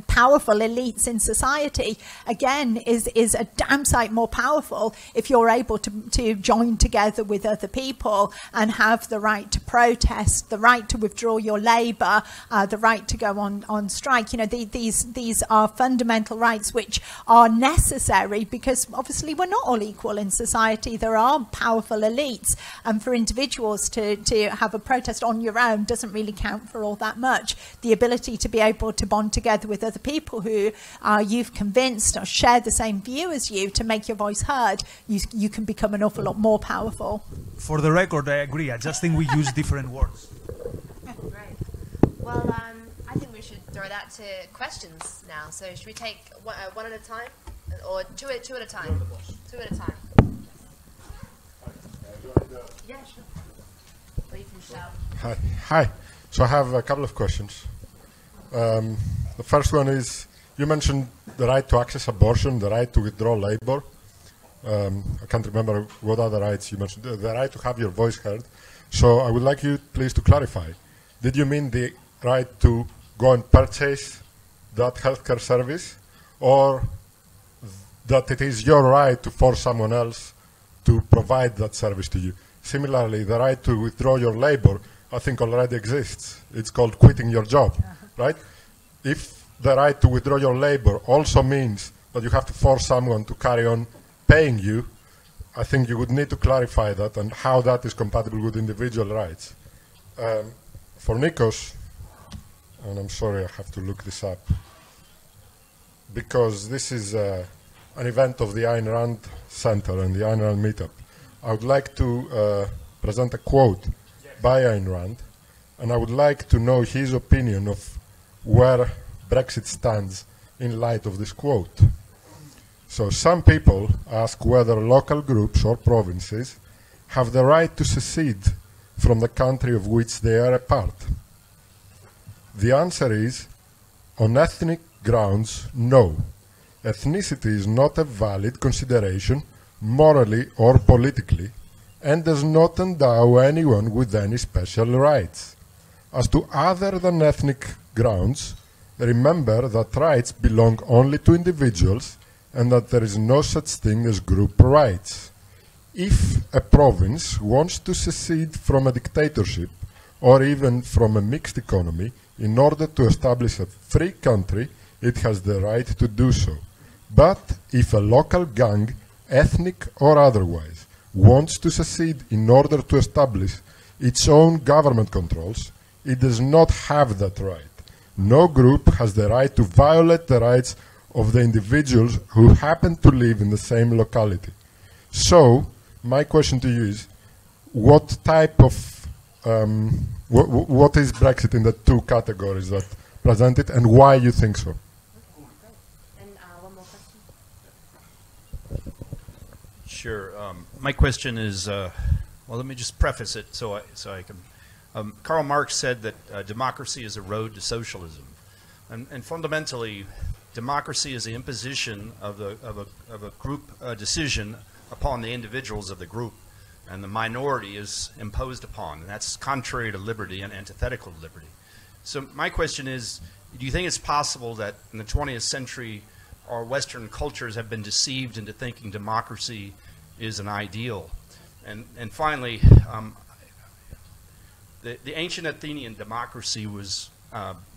powerful elites in society, again, is a damn sight more powerful if you're able to join together with other people and have the right to protest, the right to withdraw your labour, the right to go on strike. You know, these are fundamental rights which are necessary because obviously we're not all equal in society. There are powerful elites, and for individuals to have a protest on your own doesn't really count for all that much. The ability to be able to bond together with other people who you've convinced or share the same view as you to make your voice heard, you can become an awful lot more powerful. For the record, I agree. I just think we use different words. Right. Well, I think we should throw that to questions now. So should we take one at a time, or two at a time? Two at a time. Yeah, sure. Or you can shout. Hi. So I have a couple of questions. The first one is, you mentioned the right to access abortion, the right to withdraw labor. I can't remember what other rights you mentioned. The right to have your voice heard. So I would like you, please, to clarify. Did you mean the right to go and purchase that healthcare service, or that it is your right to force someone else to provide that service to you? Similarly, the right to withdraw your labor, I think, already exists. It's called quitting your job, right? If the right to withdraw your labor also means that you have to force someone to carry on paying you, I think you would need to clarify that and how that is compatible with individual rights. For Nikos, and I'm sorry I have to look this up, because this is an event of the Ayn Rand Center and the Ayn Rand meetup. I would like to present a quote by Ayn Rand, and I would like to know his opinion of where Brexit stands in light of this quote. So some people ask whether local groups or provinces have the right to secede from the country of which they are a part. The answer is, on ethnic grounds, no. Ethnicity is not a valid consideration morally or politically, and does not endow anyone with any special rights. As to other than ethnic grounds, remember that rights belong only to individuals and that there is no such thing as group rights. If a province wants to secede from a dictatorship or even from a mixed economy in order to establish a free country, it has the right to do so. But if a local gang, ethnic or otherwise, wants to secede in order to establish its own government controls, it does not have that right. No group has the right to violate the rights of the individuals who happen to live in the same locality. So, my question to you is, what type of, what is Brexit in the two categories that present it, and why you think so? And one more question. Sure. My question is, well, let me just preface it so I can. Karl Marx said that democracy is a road to socialism, and fundamentally, democracy is the imposition of a group decision upon the individuals of the group, and the minority is imposed upon, and that's contrary to liberty and antithetical to liberty. So my question is, do you think it's possible that in the 20th century our Western cultures have been deceived into thinking democracy is an ideal? And finally, the ancient Athenian democracy was,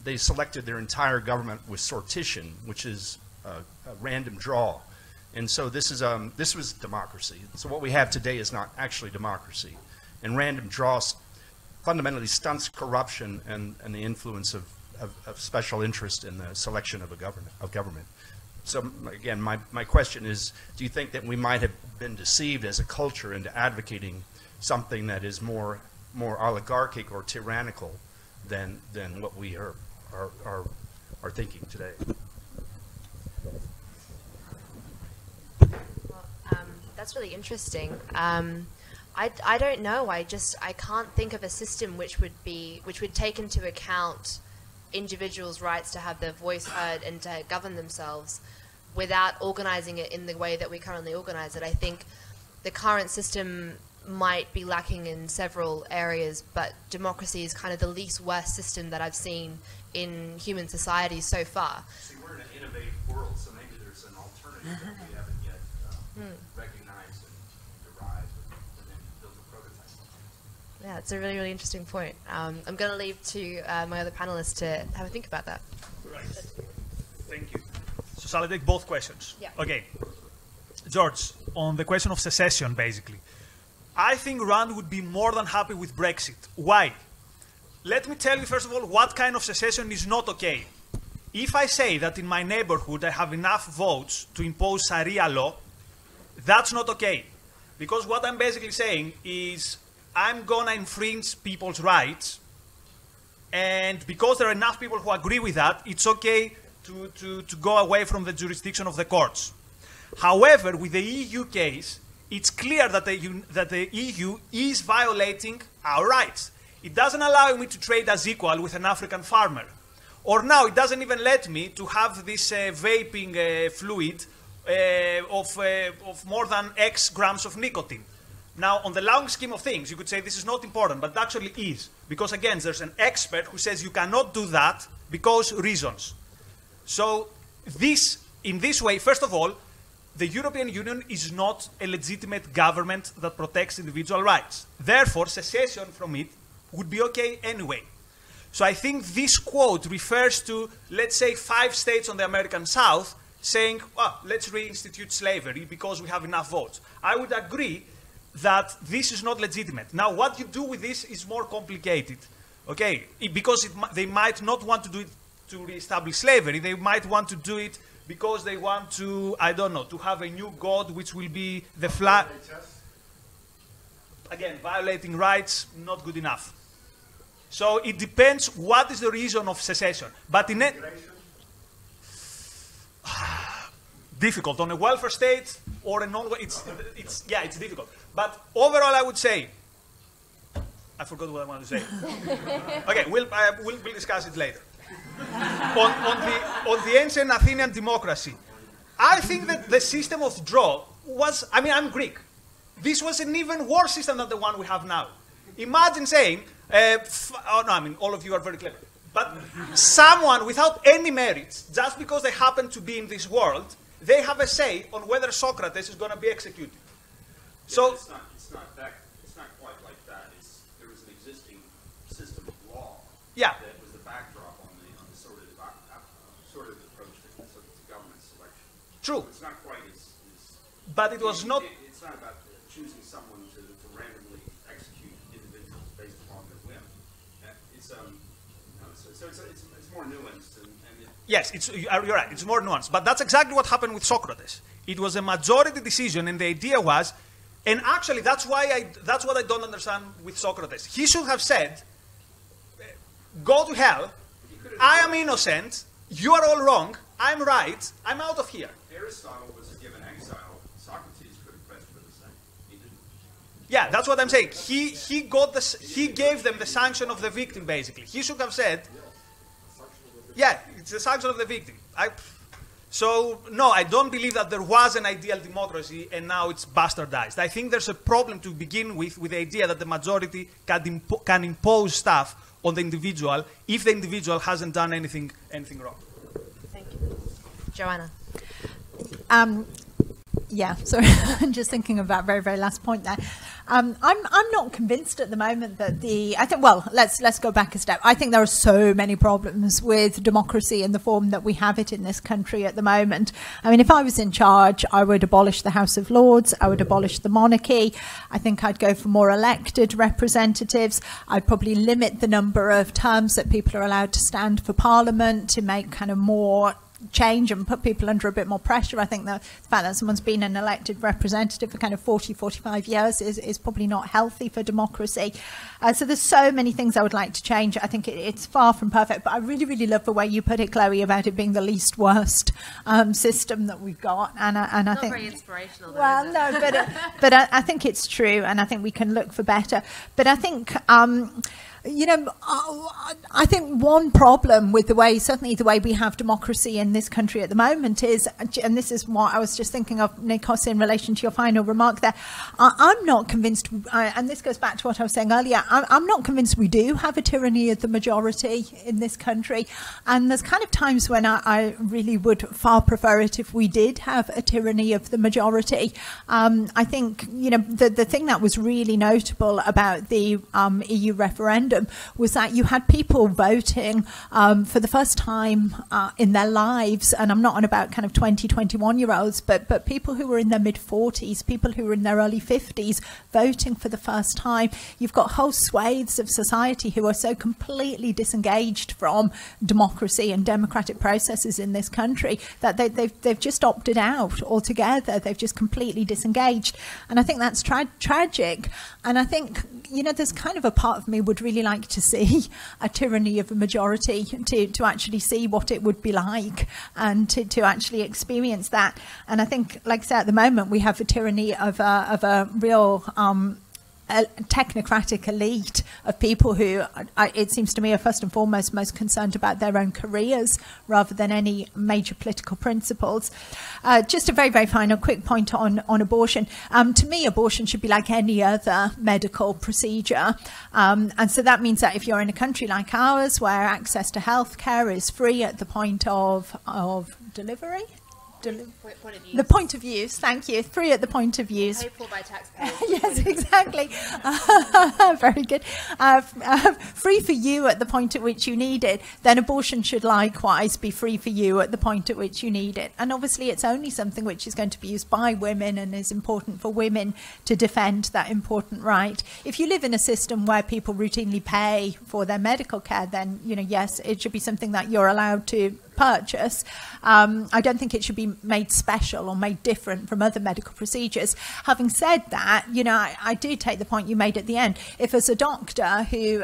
they selected their entire government with sortition, which is a random draw. And so this was democracy. So what we have today is not actually democracy. And random draws fundamentally stunts corruption and the influence of special interest in the selection of government. So again, my question is, do you think that we might have been deceived as a culture into advocating something that is more oligarchic or tyrannical than what we are thinking today? Well, that's really interesting. I don't know. I can't think of a system which would take into account individuals' rights to have their voice heard and to govern themselves without organizing it in the way that we currently organize it. I think the current system might be lacking in several areas, but democracy is kind of the least worst system that I've seen in human society so far. See, we're in an innovative world, so maybe there's an alternative that we haven't yet recognized and derived and then built a prototype. Yeah, it's a really, really interesting point. I'm going to leave to my other panelists to have a think about that. Right. Thank you. So shall I take both questions? Yeah. Okay. George, on the question of secession, basically, I think Rand would be more than happy with Brexit. Why? Let me tell you, first of all, what kind of secession is not okay. If I say that in my neighborhood I have enough votes to impose Sharia law, that's not okay. Because what I'm basically saying is I'm going to infringe people's rights, and because there are enough people who agree with that, it's okay to go away from the jurisdiction of the courts. However, with the EU case, it's clear that the EU is violating our rights. It doesn't allow me to trade as equal with an African farmer. Or now it doesn't even let me to have this vaping fluid of more than X grams of nicotine. Now, on the long scheme of things, you could say this is not important, but it actually is. Because again, there's an expert who says you cannot do that because reasons. So in this way, first of all, the European Union is not a legitimate government that protects individual rights. Therefore, secession from it would be okay anyway. So I think this quote refers to, let's say, 5 states on the American South saying, well, let's reinstitute slavery because we have enough votes. I would agree that this is not legitimate. Now, what you do with this is more complicated, okay? Because they might not want to do it to reestablish slavery. They might want to do it because they want to, I don't know, to have a new god which will be the flag. again, violating rights, not good enough. So it depends what is the reason of secession. But in difficult on a welfare state or a non. It's difficult. But overall, I would say, I forgot what I wanted to say. Okay, we'll discuss it later. on the ancient Athenian democracy, I think that the system of draw was. I mean, I'm Greek. This was an even worse system than the one we have now. Imagine saying, all of you are very clever, but someone without any merits, just because they happen to be in this world, they have a say on whether Socrates is going to be executed. Yeah, so it's not quite like that. There was an existing system of law. Yeah. That was the backdrop on the sort of approach to government selection. True. So it's not quite as. But it was not. It's not about choosing someone to randomly execute individuals based upon their whim. It's more nuanced Yes, you're right. It's more nuanced. But that's exactly what happened with Socrates. It was a majority decision, and the idea was, and actually that's what I don't understand with Socrates. He should have said, "Go to hell. I am innocent. You are all wrong. I'm right. I'm out of here." Aristotle was given exile. Socrates could have pressed for the same. He didn't. Yeah, that's what I'm saying. He gave them the sanction of the victim, basically. He should have said, yeah, it's the sanction of the victim. So, no, I don't believe that there was an ideal democracy and now it's bastardized. I think there's a problem to begin with the idea that the majority can impose stuff on the individual if the individual hasn't done anything wrong. Thank you. Joanna. Yeah, sorry, I'm just thinking of that very, very last point there. I'm not convinced at the moment that let's go back a step. I think there are so many problems with democracy in the form that we have it in this country at the moment. I mean, if I was in charge, I would abolish the House of Lords, I would abolish the monarchy. I think I'd go for more elected representatives. I'd probably limit the number of terms that people are allowed to stand for Parliament to make kind of more change and put people under a bit more pressure. I think the fact that someone's been an elected representative for kind of 40, 45 years is probably not healthy for democracy. So there's so many things I would like to change. I think it's far from perfect, but I really, really love the way you put it, Chloe, about it being the least worst system that we've got. And I not think very inspirational, though, well, is it? no, but I think it's true, and I think we can look for better. But I think I think one problem with certainly the way we have democracy in this country at the moment is, and this is what I was just thinking of, Nikos, in relation to your final remark there, I'm not convinced, and this goes back to what I was saying earlier, I'm not convinced we do have a tyranny of the majority in this country. And there's kind of times when I really would far prefer it if we did have a tyranny of the majority. I think, the thing that was really notable about the EU referendum was that you had people voting for the first time in their lives, and I'm not on about kind of 20, 21-year-olds, but people who were in their mid-40s, people who were in their early 50s voting for the first time. You've got whole swathes of society who are so completely disengaged from democracy and democratic processes in this country that they've just opted out altogether. They've just completely disengaged. And I think that's tragic. And I think, there's kind of a part of me would really like to see a tyranny of a majority to actually see what it would be like and to actually experience that. And I think, like I said, at the moment we have a tyranny of a real a technocratic elite of people who, it seems to me, are first and foremost most concerned about their own careers rather than any major political principles. Just a very, very final quick point on abortion. To me, abortion should be like any other medical procedure. And so that means that if you're in a country like ours where access to healthcare is free at the point of delivery, Point of use. the point of use, thank you, free at the point of use. Paid for by taxpayers. Yes, exactly. Very good. Free for you at the point at which you need it, then abortion should likewise be free for you at the point at which you need it. And obviously it's only something which is going to be used by women and is important for women to defend that important right. If you live in a system where people routinely pay for their medical care, then, yes, it should be something that you're allowed to purchase. I don't think it should be made special or made different from other medical procedures. Having said that, you know, I do take the point you made at the end. If as a doctor who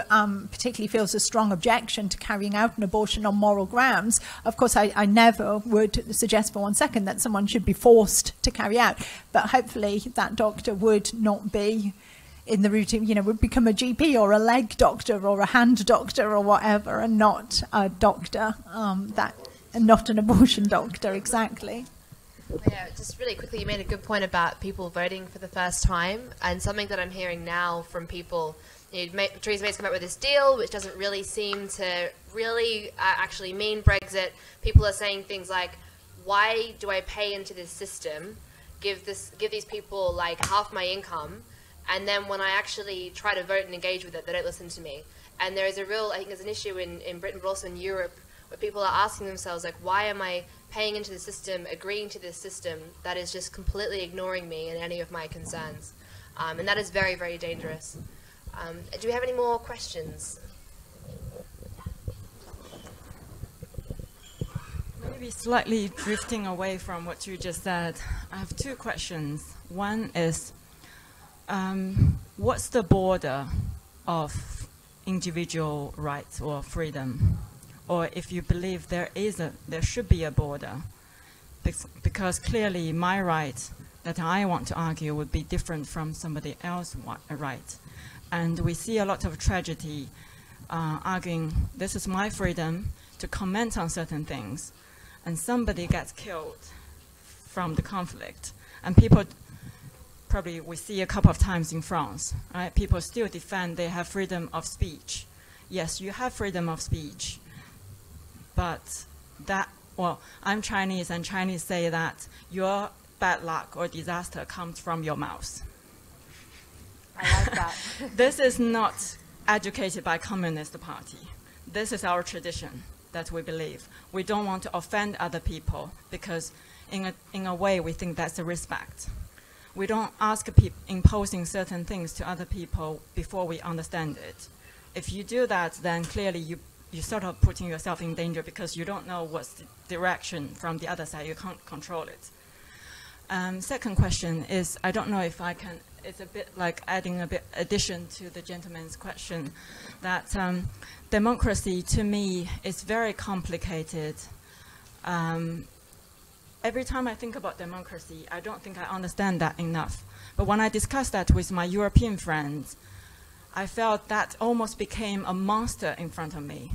particularly feels a strong objection to carrying out an abortion on moral grounds, of course I never would suggest for 1 second that someone should be forced to carry out. But hopefully that doctor would not be in the routine, you know, would become a GP or a leg doctor or a hand doctor or whatever, and not a doctor, and not an abortion doctor, exactly. Yeah, just really quickly, you made a good point about people voting for the first time, and something that I'm hearing now from people. You know, Theresa May's come up with this deal, which doesn't really seem to really actually mean Brexit. People are saying things like, "Why do I pay into this system? Give these people like half my income, and then when I actually try to vote and engage with it, they don't listen to me." And there is a real, I think there's an issue in Britain, but also in Europe, where people are asking themselves, like, why am I paying into the system, agreeing to this system that is just completely ignoring me and any of my concerns? And that is very, very dangerous. Do we have any more questions? Maybe slightly drifting away from what you just said, I have two questions. One is, what's the border of individual rights or freedom? Or if you believe there should be a border, because clearly my right that I want to argue would be different from somebody else's right. And we see a lot of tragedy arguing, this is my freedom to comment on certain things, and somebody gets killed from the conflict. And people, probably we see a couple of times in France, right? People still defend they have freedom of speech. Yes, you have freedom of speech, but that, well, I'm Chinese, and Chinese say that your bad luck or disaster comes from your mouth. I like that. This is not educated by Communist Party. This is our tradition that we believe. We don't want to offend other people because in a way we think that's a respect. We don't ask people imposing certain things to other people before we understand it. If you do that, then clearly you're sort of putting yourself in danger because you don't know what's the direction from the other side. You can't control it. Second question is, I don't know if I can, it's a bit like adding a bit addition to the gentleman's question, that democracy to me is very complicated. Every time I think about democracy, I don't think I understand that enough. But when I discussed that with my European friends, I felt that almost became a monster in front of me.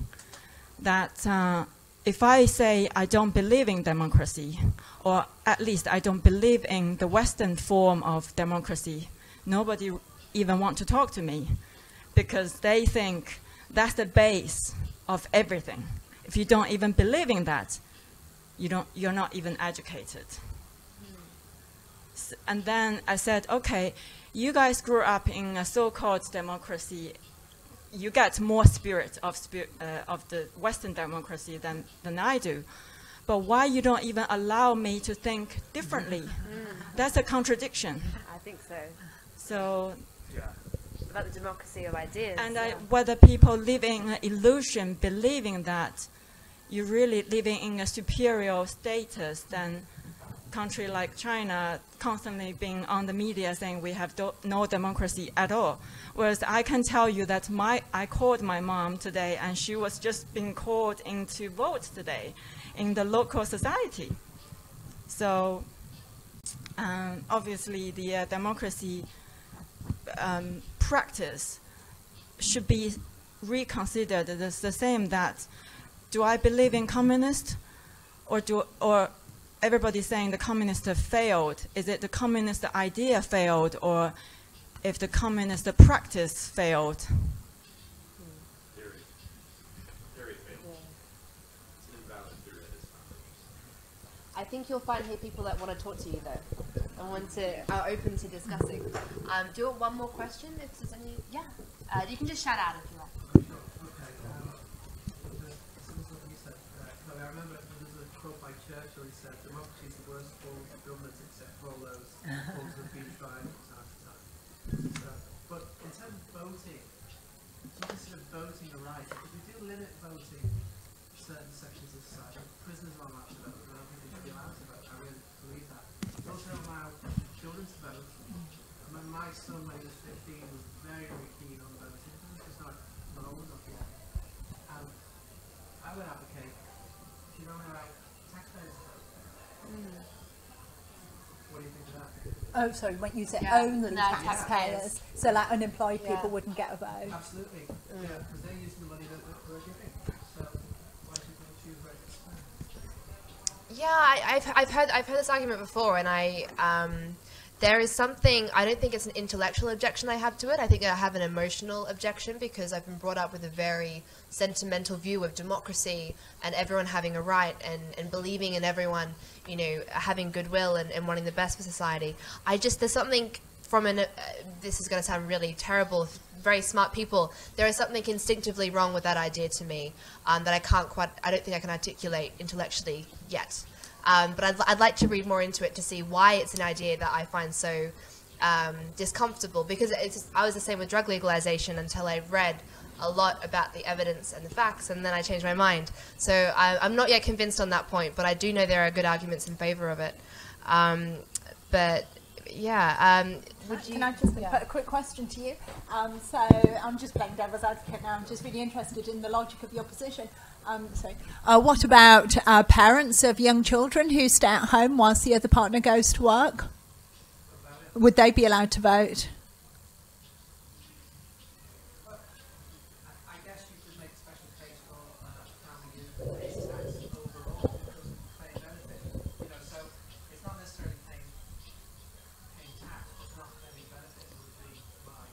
That if I say I don't believe in democracy, or at least I don't believe in the Western form of democracy, nobody even wants to talk to me because they think that's the base of everything. If you don't even believe in that, you're not even educated. And then I said, okay, you guys grew up in a so-called democracy. You get more spirit of the Western democracy than I do. But why you don't even allow me to think differently? That's a contradiction. I think so. So, yeah. About the democracy of ideas. And whether people live in an illusion, believing that you're really living in a superior status than a country like China, constantly being on the media saying we have no democracy at all. Whereas I can tell you that I called my mom today, and she was just being called in to vote today in the local society. So obviously the democracy practice should be reconsidered. It's the same that, do I believe in communist, or everybody's saying the communist have failed? Is it the communist idea failed, or if the communist practice failed? Theory failed. Yeah. It's an invalid theory at this time. I think you'll find here people that want to talk to you though, and are open to discussing. Do you want one more question? If there's any, yeah. You can just shout out if you like. I remember there was a quote by Churchill. He said, "Democracy is the worst form of government except for all those forms that have been tried from time to time." But in terms of voting, do you consider voting a right? Because we do limit voting to certain sections of society. Prisoners are allowed to vote, and I don't think they should be allowed to vote. I really believe that. They also allow children to vote. My son, when he was 15, was very, very keen on voting. He's not old enough yet. And I would advocate, if you don't allow taxpayers to vote. What do you think of that? Oh, sorry, when you say Yeah. only No, taxpayers, so like unemployed Yeah. people wouldn't get a vote. Absolutely. Yeah, because they're using the money that we're giving. So why should we choose right? Yeah, I've heard this argument before, and there is something, I don't think it's an intellectual objection I have to it. I think I have an emotional objection because I've been brought up with a very sentimental view of democracy and everyone having a right and believing in everyone, you know, having goodwill and wanting the best for society. there's something from this is going to sound really terrible, very smart people, there is something instinctively wrong with that idea to me that I don't think I can articulate intellectually yet. But I'd like to read more into it to see why it's an idea that I find so discomfortable, because I was the same with drug legalization until I read a lot about the evidence and the facts, and then I changed my mind. So I'm not yet convinced on that point, but I do know there are good arguments in favor of it. But yeah, Can I just put a quick question to you? So I'm just playing devil's advocate now. I'm just really interested in the logic of your position. What about parents of young children who stay at home whilst the other partner goes to work? Would they be allowed to vote? I guess you could make a special case for family who pays tax overall because of paying benefit. You know, so it's not necessarily paying tax, but not paying benefit would be my.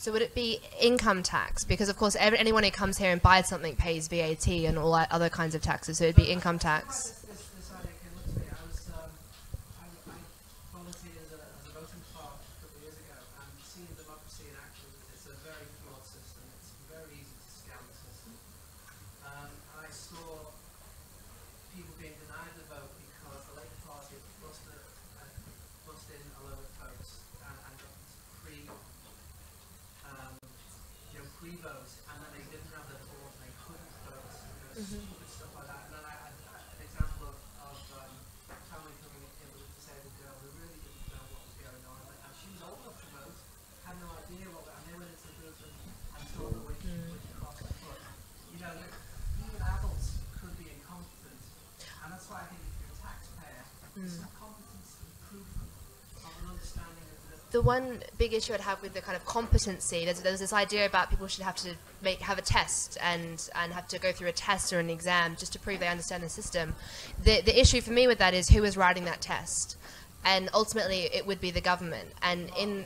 so would it be income tax? Because of course anyone who comes here and buys something pays VAT and all other kinds of taxes, so it'd be income tax. This idea came up to me. I volunteered as a voting clerk a couple of years ago, and seeing democracy in action, it's a very flawed system. It's very easy to scam the system. And I saw people being denied the vote because the Labour Party bust in a load of votes and got pre-votes, and then they didn't have their forms, they couldn't vote. Stupid stuff like that. And then I had an example of family coming in with a disabled girl who really didn't know what was going on, and she was old enough to vote, had no idea what, and they went into the booth and told her which cross to put. You know, even adults could be incompetent, and that's why I think if you're a taxpayer, it's not competency proof of an understanding of the. The one big issue I'd have with the kind of competency, there's this idea about people should have to have a test and have to go through a test or an exam just to prove they understand the system. The issue for me with that is who is writing that test, and ultimately it would be the government. And in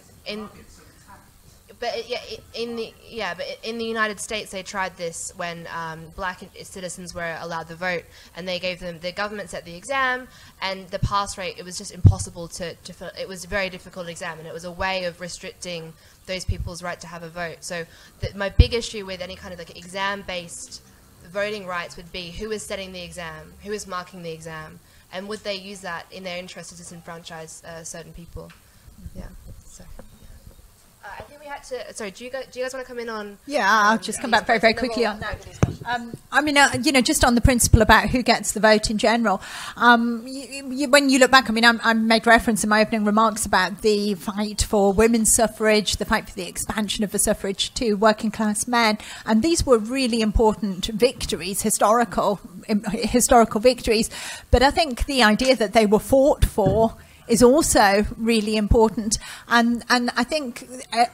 the United States they tried this when black citizens were allowed the vote, and they gave them, the government set the exam, and the pass rate, it was just impossible to fill. It was a very difficult exam, and it was a way of restricting those people's right to have a vote. So my big issue with any kind of like exam-based voting rights would be who is setting the exam, who is marking the exam, and would they use that in their interest to disenfranchise certain people? Yeah. So. I think we had to. Sorry, do you guys want to come in on? Yeah, I'll just come back very, very quickly on that. I mean, just on the principle about who gets the vote in general. When you look back, I mean, I made reference in my opening remarks about the fight for women's suffrage, the fight for the expansion of the suffrage to working class men, and these were really important victories, historical victories. But I think the idea that they were fought for is also really important. And I think,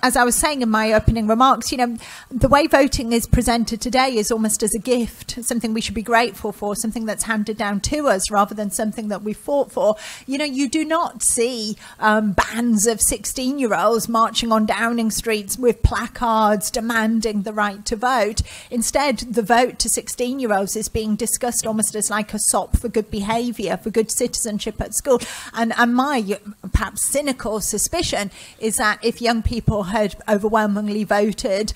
as I was saying in my opening remarks, the way voting is presented today is almost as a gift, something we should be grateful for, something that's handed down to us rather than something that we fought for. You do not see bands of 16-year-olds marching on Downing streets with placards demanding the right to vote. Instead, the vote to 16-year-olds is being discussed almost as like a sop for good behaviour, for good citizenship at school. And my perhaps cynical suspicion is that if young people had overwhelmingly voted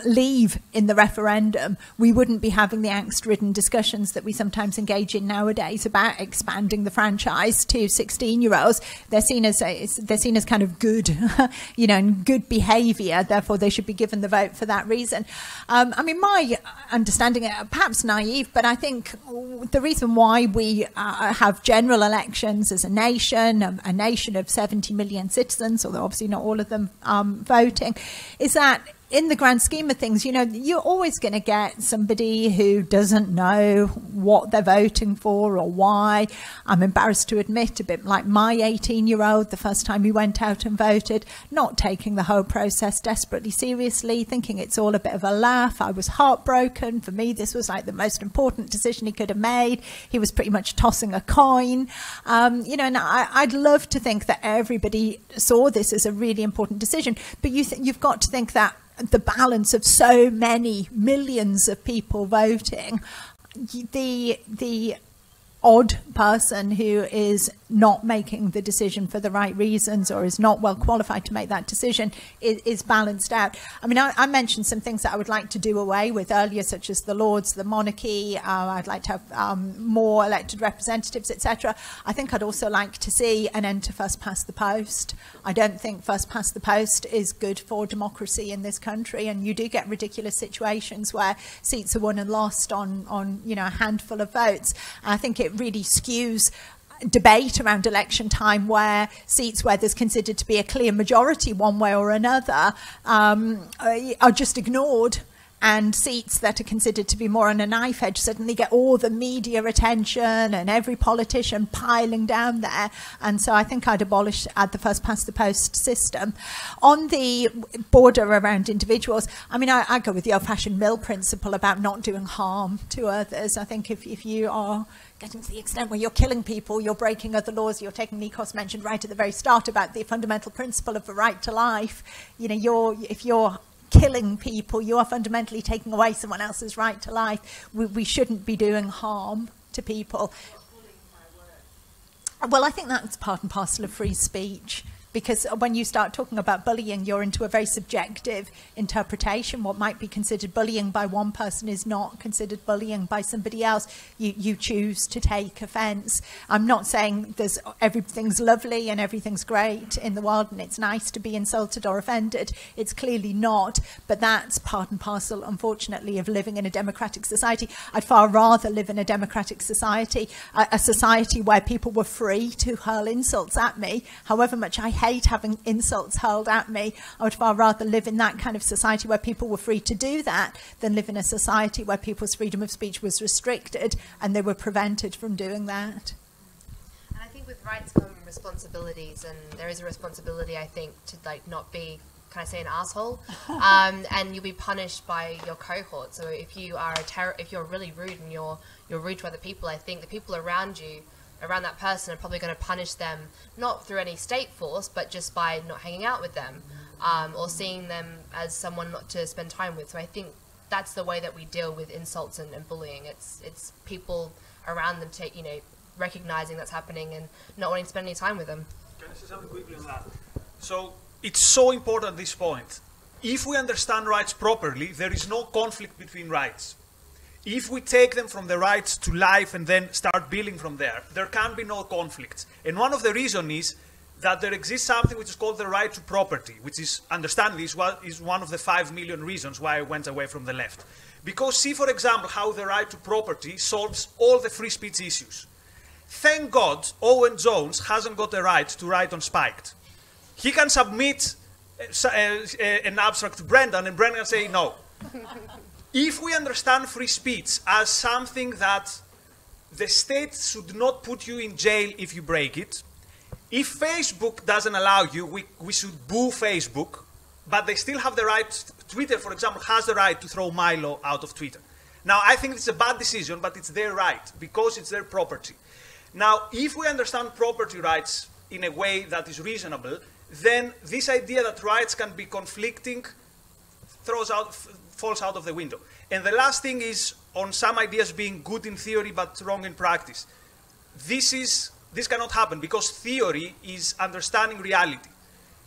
leave in the referendum, we wouldn't be having the angst-ridden discussions that we sometimes engage in nowadays about expanding the franchise to 16-year-olds. They're seen as kind of good, you know, and good behaviour. Therefore, they should be given the vote for that reason. I mean, my understanding, perhaps naive, but I think the reason why we have general elections as a nation of 70 million citizens, although obviously not all of them voting, is that in the grand scheme of things, you know, you're always going to get somebody who doesn't know what they're voting for or why. I'm embarrassed to admit, a bit like my 18-year-old, the first time he went out and voted, not taking the whole process desperately seriously, thinking it's all a bit of a laugh. I was heartbroken. For me, this was like the most important decision he could have made. He was pretty much tossing a coin. You know, and I'd love to think that everybody saw this as a really important decision, but you've got to think that the balance of so many millions of people voting, the odd person who is not making the decision for the right reasons or is not well qualified to make that decision is balanced out. I mean, I mentioned some things that I would like to do away with earlier, such as the Lords, the monarchy. I'd like to have more elected representatives, etc. I think I'd also like to see an end to first past the post. I don't think first past the post is good for democracy in this country, and you do get ridiculous situations where seats are won and lost on you know, a handful of votes. I think it really skews debate around election time, where seats where there's considered to be a clear majority one way or another are just ignored, and seats that are considered to be more on a knife edge suddenly get all the media attention and every politician piling down there. And so I think I'd abolish the first past the post system. On the border around individuals, I mean, I go with the old-fashioned Mill principle about not doing harm to others. I think if you are getting to the extent where you're killing people, you're breaking other laws, you're taking, Nikos mentioned right at the very start about the fundamental principle of the right to life. You know, if you're killing people, you are fundamentally taking away someone else's right to life. We shouldn't be doing harm to people. Well, I think that's part and parcel of free speech. Because when you start talking about bullying, you're into a very subjective interpretation. What might be considered bullying by one person is not considered bullying by somebody else. You choose to take offence. I'm not saying everything's lovely and everything's great in the world and it's nice to be insulted or offended. It's clearly not. But that's part and parcel, unfortunately, of living in a democratic society. I'd far rather live in a democratic society, a society where people were free to hurl insults at me, however much I hate having insults hurled at me. I would far rather live in that kind of society where people were free to do that than live in a society where people's freedom of speech was restricted and they were prevented from doing that. And I think with rights come responsibilities, and there is a responsibility, I think, to like not be, can I say, an asshole, and you'll be punished by your cohort. So if you are if you're really rude and you're rude to other people, I think the people around you, around that person, are probably going to punish them, not through any state force, but just by not hanging out with them, or seeing them as someone not to spend time with. So I think that's the way that we deal with insults and bullying. It's people around them recognizing that's happening and not wanting to spend any time with them. Can I say something quickly on that? So it's so important at this point. If we understand rights properly, there is no conflict between rights. If we take them from the rights to life and then start building from there, there can be no conflicts. And one of the reasons is that there exists something which is called the right to property, which is, understanding this, is one of the 5 million reasons why I went away from the left. Because see, for example, how the right to property solves all the free speech issues. Thank God Owen Jones hasn't got the right to write on Spiked. He can submit an abstract to Brendan and Brendan can say no. If we understand free speech as something that the state should not put you in jail if you break it, if Facebook doesn't allow you, we should boo Facebook, but they still have the right. Twitter, for example, has the right to throw Milo out of Twitter. Now, I think it's a bad decision, but it's their right, because it's their property. Now, if we understand property rights in a way that is reasonable, then this idea that rights can be conflicting falls out of the window. And the last thing is on some ideas being good in theory but wrong in practice. This is this cannot happen because theory is understanding reality.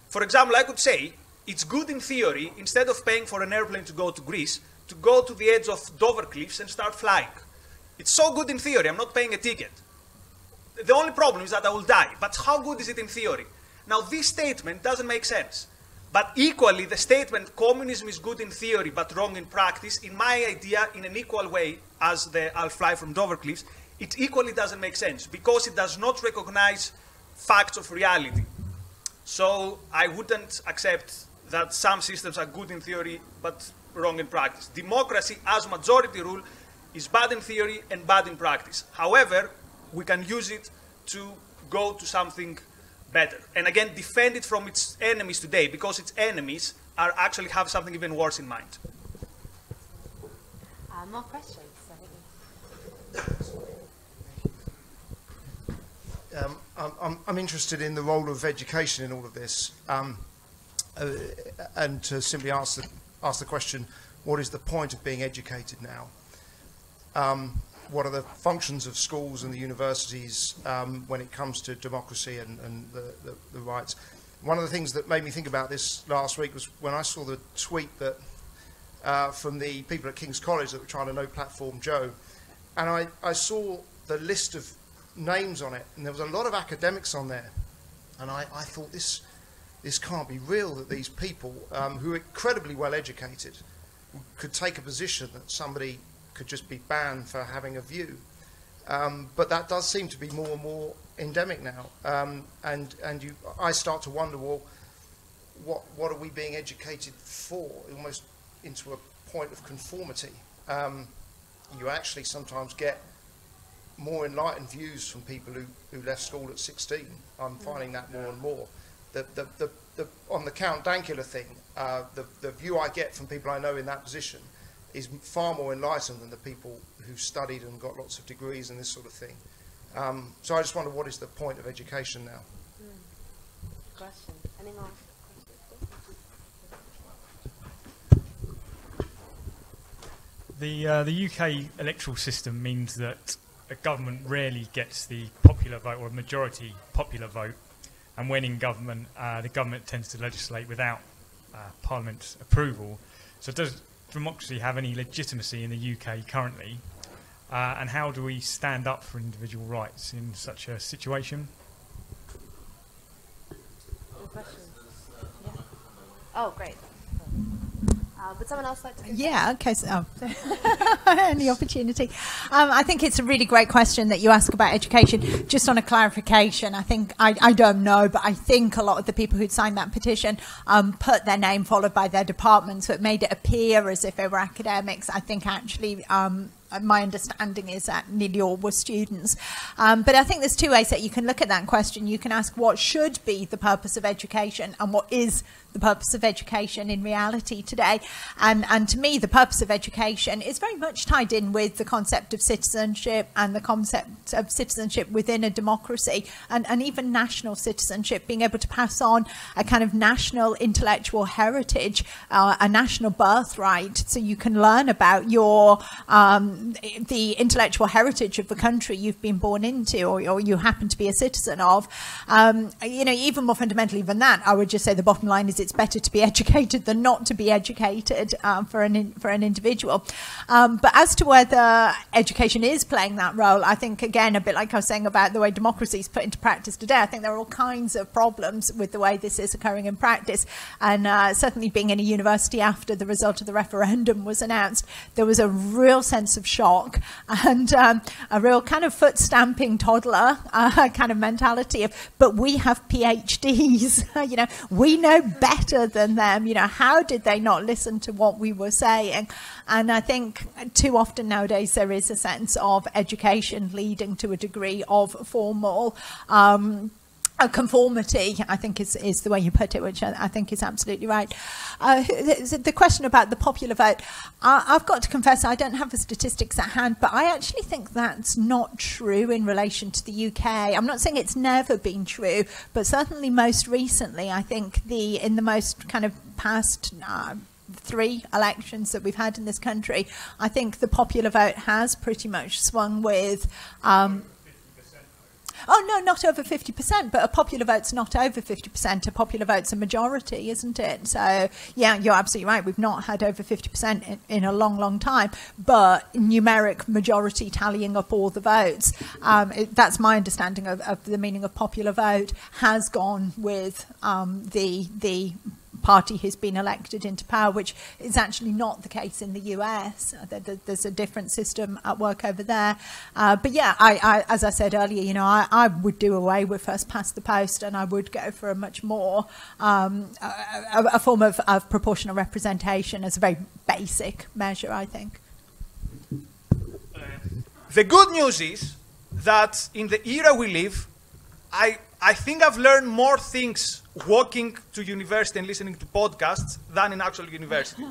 For example, I could say it's good in theory, instead of paying for an airplane to go to Greece, to go to the edge of Dover Cliffs and start flying. It's so good in theory, I'm not paying a ticket. The only problem is that I will die. But how good is it in theory? Now, this statement doesn't make sense. But equally, the statement communism is good in theory but wrong in practice, in my idea, in an equal way as the I'll fly from Dover Cliffs, it equally doesn't make sense because it does not recognize facts of reality. So I wouldn't accept that some systems are good in theory but wrong in practice. Democracy, as majority rule, is bad in theory and bad in practice. However, we can use it to go to something better. And again, defend it from its enemies today, because its enemies are actually have something even worse in mind. More questions? I'm interested in the role of education in all of this, and to simply ask the question, what is the point of being educated now? What are the functions of schools and the universities when it comes to democracy and the rights? One of the things that made me think about this last week was when I saw the tweet that from the people at King's College that were trying to no platform Joe, and I saw the list of names on it, and there was a lot of academics on there, and I thought this can't be real, that these people who are incredibly well educated could take a position that somebody could just be banned for having a view. But that does seem to be more and more endemic now. I start to wonder, well, what are we being educated for? Almost into a point of conformity. You actually sometimes get more enlightened views from people who left school at 16. I'm finding that more and more. On the Count Dankula thing, the view I get from people I know in that position is far more enlightened than the people who studied and got lots of degrees and this sort of thing. So I just wonder, what is the point of education now? Question. Any more? The UK electoral system means that a government rarely gets the popular vote or a majority popular vote, and when in government, the government tends to legislate without Parliament's approval. So does democracy have any legitimacy in the UK currently? And how do we stand up for individual rights in such a situation? Oh, great. Would someone else like to? Yeah, okay. So, any opportunity. I think it's a really great question that you ask about education. Just on a clarification, I think, I don't know, but I think a lot of the people who'd signed that petition put their name followed by their department, so it made it appear as if they were academics. I think actually my understanding is that nearly all were students. But I think there's two ways that you can look at that question. You can ask what should be the purpose of education and what is the purpose of education in reality today. And to me, the purpose of education is very much tied in with the concept of citizenship and the concept of citizenship within a democracy, and even national citizenship, being able to pass on a kind of national intellectual heritage, a national birthright, so you can learn about your the intellectual heritage of the country you've been born into, or you happen to be a citizen of. You know, even more fundamentally than that, I would just say the bottom line is it's better to be educated than not to be educated for an individual. But as to whether education is playing that role, I think, again, a bit like I was saying about the way democracy is put into practice today, I think there are all kinds of problems with the way this is occurring in practice. And certainly being in a university after the result of the referendum was announced, there was a real sense of shock and a real kind of foot-stamping toddler kind of mentality of, but we have PhDs, you know, we know better than them, you know, how did they not listen to what we were saying? And I think too often nowadays there is a sense of education leading to a degree of formal a conformity, I think is the way you put it, which I think is absolutely right. The question about the popular vote, I've got to confess I don't have the statistics at hand, but I actually think that's not true in relation to the UK. I'm not saying it's never been true, but certainly most recently, I think in the most kind of past 3 elections that we've had in this country, I think the popular vote has pretty much swung with Oh, no, not over 50%, but a popular vote's not over 50%. A popular vote's a majority, isn't it? So, yeah, you're absolutely right. We've not had over 50% in a long, long time, but numeric majority tallying up all the votes, that's my understanding of the meaning of popular vote, has gone with the party who's been elected into power, which is actually not the case in the US. There's a different system at work over there. But yeah, I as I said earlier, you know, I would do away with first past the post, and I would go for a much more, a form of proportional representation as a very basic measure, I think. The good news is that in the era we live, I think I've learned more things walking to university and listening to podcasts than in actual university.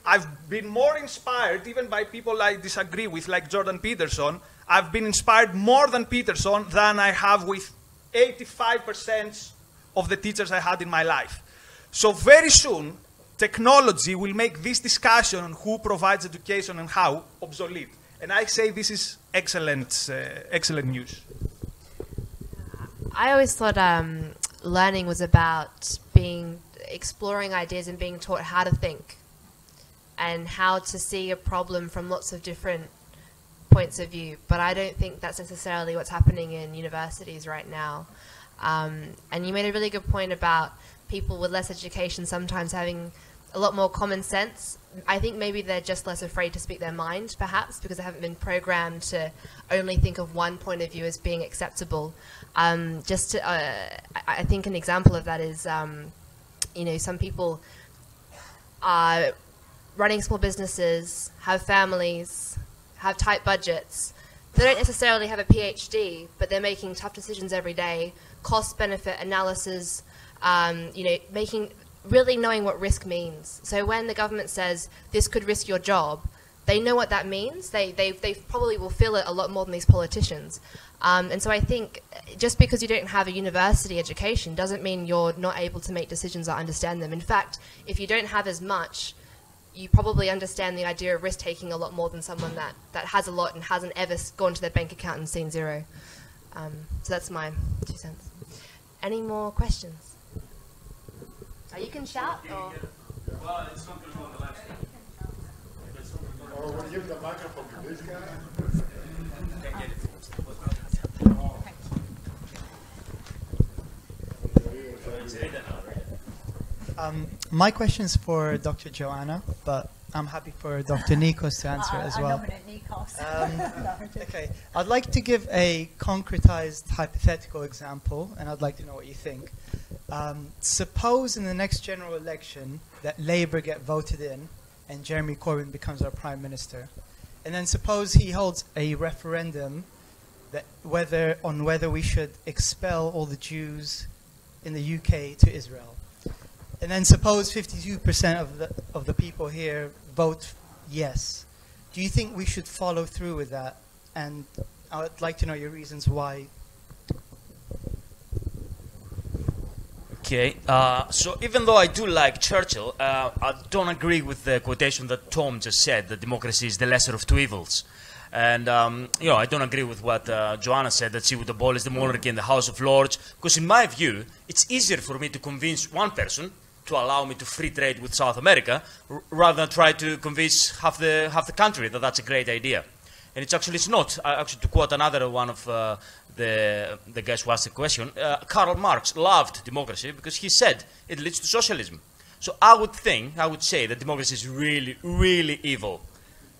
I've been more inspired even by people I disagree with, like Jordan Peterson. I've been inspired more than Peterson than I have with 85% of the teachers I had in my life. So very soon, technology will make this discussion on who provides education and how obsolete. And I say this is excellent, excellent news. I always thought learning was about exploring ideas and being taught how to think and how to see a problem from lots of different points of view. But I don't think that's necessarily what's happening in universities right now. And you made a really good point about people with less education sometimes having a lot more common sense. I think maybe they're just less afraid to speak their mind, perhaps, because they haven't been programmed to only think of one point of view as being acceptable. I think an example of that is, you know, some people are running small businesses, have families, have tight budgets. They don't necessarily have a PhD, but they're making tough decisions every day, cost-benefit analysis, you know, really knowing what risk means. So when the government says this could risk your job, they know what that means. They probably will feel it a lot more than these politicians. And so I think just because you don't have a university education doesn't mean you're not able to make decisions or understand them. In fact, if you don't have as much, you probably understand the idea of risk-taking a lot more than someone that has a lot and hasn't ever gone to their bank account and seen zero. So that's my 2 cents. Any more questions? You can shout, or... Well, it's not going to be on the left. Or we'll give the microphone to this guy. My question is for Dr. Joanna, but I'm happy for Dr. Nikos to answer as well. I nominate Nikos. Okay, I'd like to give a concretized hypothetical example, and I'd like to know what you think. Suppose in the next general election that Labour get voted in and Jeremy Corbyn becomes our Prime Minister. And then suppose he holds a referendum that whether we should expel all the Jews in the UK to Israel. And then suppose 52% of the people here vote yes. Do you think we should follow through with that? And I would like to know your reasons why. Okay, so even though I do like Churchill, I don't agree with the quotation that Tom just said, that democracy is the lesser of two evils. And, you know, I don't agree with what Joanna said, that she would abolish the monarchy in the House of Lords, because in my view, it's easier for me to convince one person to allow me to free trade with South America, rather than try to convince half the country that that's a great idea. And it's not. Actually, to quote another one of the guys who asked the question, Karl Marx loved democracy because he said it leads to socialism. So I would say that democracy is really, really evil.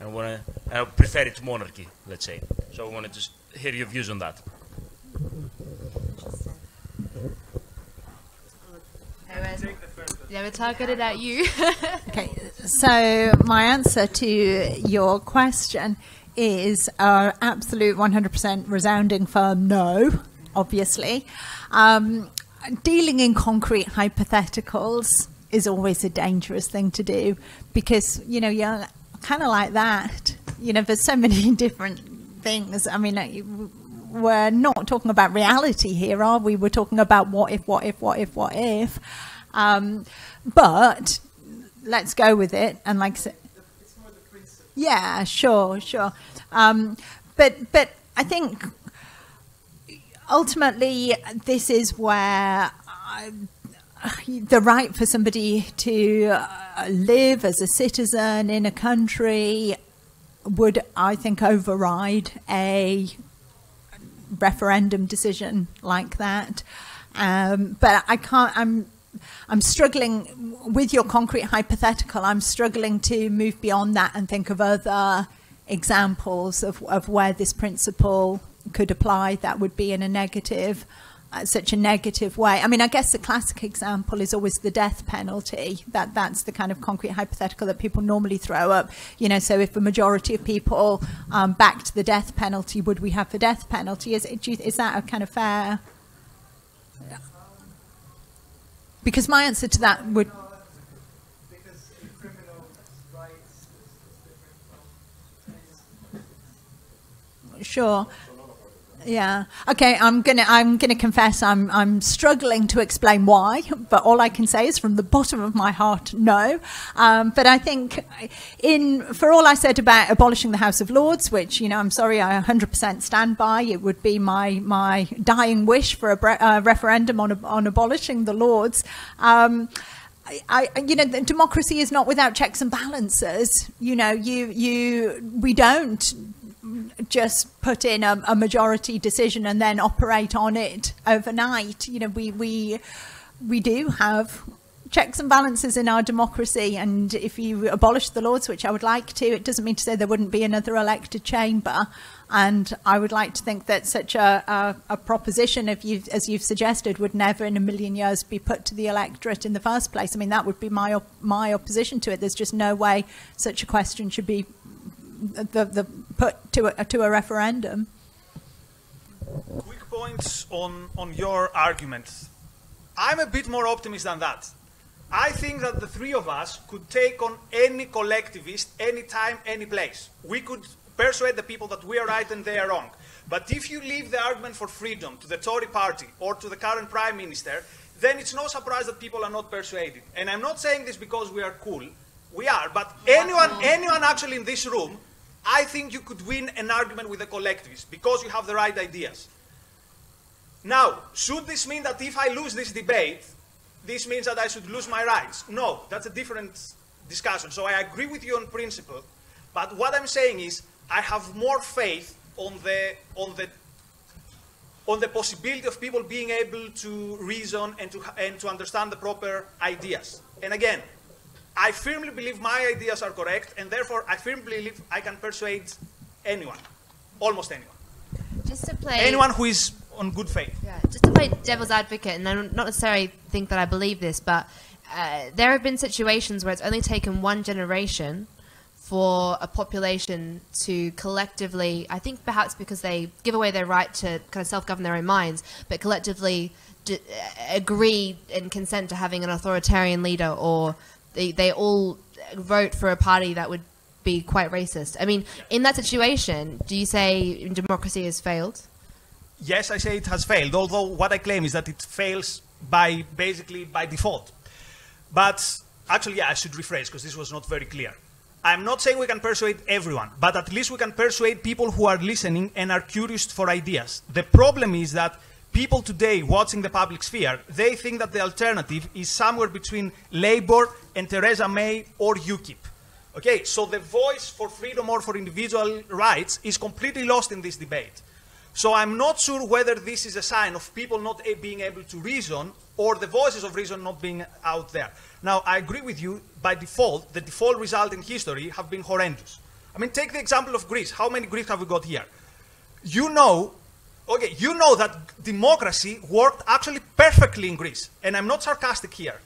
And I prefer it to monarchy, let's say. So I want to just hear your views on that. Yeah, we're targeted at you. Okay, so my answer to your question is absolute 100% resounding firm no, obviously. Dealing in concrete hypotheticals is always a dangerous thing to do because, you know, you're kind of like that. You know, there's so many different things. I mean, we're not talking about reality here, are we? We're talking about what if. But let's go with it. And like I said, It's more the principle. yeah, sure. But I think ultimately, this is where the right for somebody to live as a citizen in a country would, I think, override a referendum decision like that. But I can't. I'm struggling with your concrete hypothetical. I'm struggling to move beyond that and think of other examples of where this principle could apply that would be in a negative, such a negative way. I mean, I guess the classic example is always the death penalty. That's the kind of concrete hypothetical that people normally throw up. You know, so if a majority of people backed the death penalty, would we have the death penalty? Is that a kind of fair? Because my answer to that would. Because criminal rights is different from. Sure. Yeah. Okay. I'm gonna confess I'm struggling to explain why, but all I can say is from the bottom of my heart, no. But I think, for all I said about abolishing the House of Lords, which I'm sorry, I 100% stand by. It would be my dying wish for a referendum on abolishing the Lords. Democracy is not without checks and balances. We don't just put in a majority decision and then operate on it overnight. We do have checks and balances in our democracy, and if you abolish the Lords, which I would like to, it doesn't mean to say there wouldn't be another elected chamber. And I would like to think that such a proposition, as you've suggested, would never in a million years be put to the electorate in the first place. I mean, that would be my opposition to it. There's just no way such a question should be put to a referendum. Quick points on your argument. I'm a bit more optimist than that. I think that the three of us could take on any collectivist, anytime, any place. We could persuade the people that we are right and they are wrong. But if you leave the argument for freedom to the Tory party or to the current Prime Minister, then it's no surprise that people are not persuaded. And I'm not saying this because we are cool. We are. But anyone actually in this room, I think you could win an argument with the collectivists because you have the right ideas. Now, should this mean that if I lose this debate, this means that I should lose my rights? No, that's a different discussion. So I agree with you on principle, but what I'm saying is I have more faith on the possibility of people being able to reason and to understand the proper ideas. And again, I firmly believe my ideas are correct, and therefore I firmly believe I can persuade anyone, almost anyone. Just to play anyone who is on good faith. Yeah, just to play devil's advocate, and I don't not necessarily think that I believe this, but there have been situations where it's only taken one generation for a population to collectively, I think perhaps because they give away their right to kind of self-govern their own minds, but collectively agree and consent to having an authoritarian leader, or they all vote for a party that would be quite racist. I mean, in that situation, do you say democracy has failed? Yes, I say it has failed, although what I claim is that it fails basically by default. But actually, yeah, I should rephrase because this was not very clear. I'm not saying we can persuade everyone, but at least we can persuade people who are listening and are curious for ideas. The problem is that people today watching the public sphere, they think that the alternative is somewhere between Labour and Theresa May or UKIP. Okay, so the voice for freedom or for individual rights is completely lost in this debate. So I'm not sure whether this is a sign of people not being able to reason or the voices of reason not being out there. Now, I agree with you, by default, the default result in history have been horrendous. I mean, take the example of Greece. How many Greeks have we got here? You know that democracy worked actually perfectly in Greece. And I'm not sarcastic here.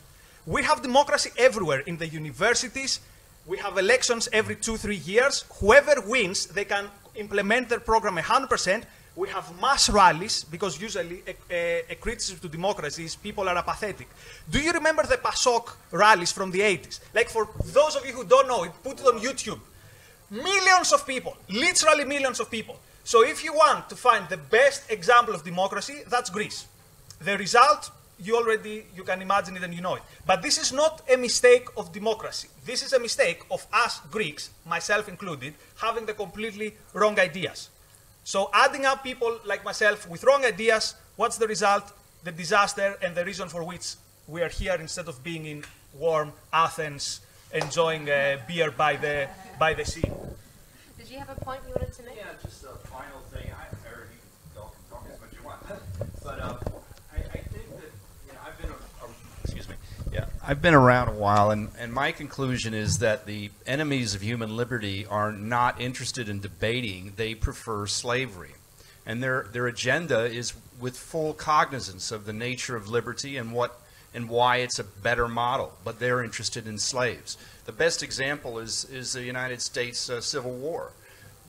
We have democracy everywhere, in the universities. We have elections every 2-3 years. Whoever wins, they can implement their program 100%. We have mass rallies, because usually a criticism to democracy is people are apathetic. Do you remember the PASOK rallies from the 80s? Like, for those of you who don't know it, put it on YouTube. Millions of people, literally millions of people. So if you want to find the best example of democracy, that's Greece. The result, you can imagine it and you know it. But this is not a mistake of democracy. This is a mistake of us Greeks, myself included, having the completely wrong ideas. So adding up people like myself with wrong ideas, what's the result? The disaster and the reason for which we are here instead of being in warm Athens enjoying beer by the sea. Did you have a point you wanted to make? Yeah, just a final thing. Or you all can talk as much as you want. But I think that, you know, I've been, excuse me. Yeah, I've been around a while, and my conclusion is that the enemies of human liberty are not interested in debating. They prefer slavery. And their agenda is with full cognizance of the nature of liberty and why it's a better model, but they're interested in slaves. The best example is the United States Civil War.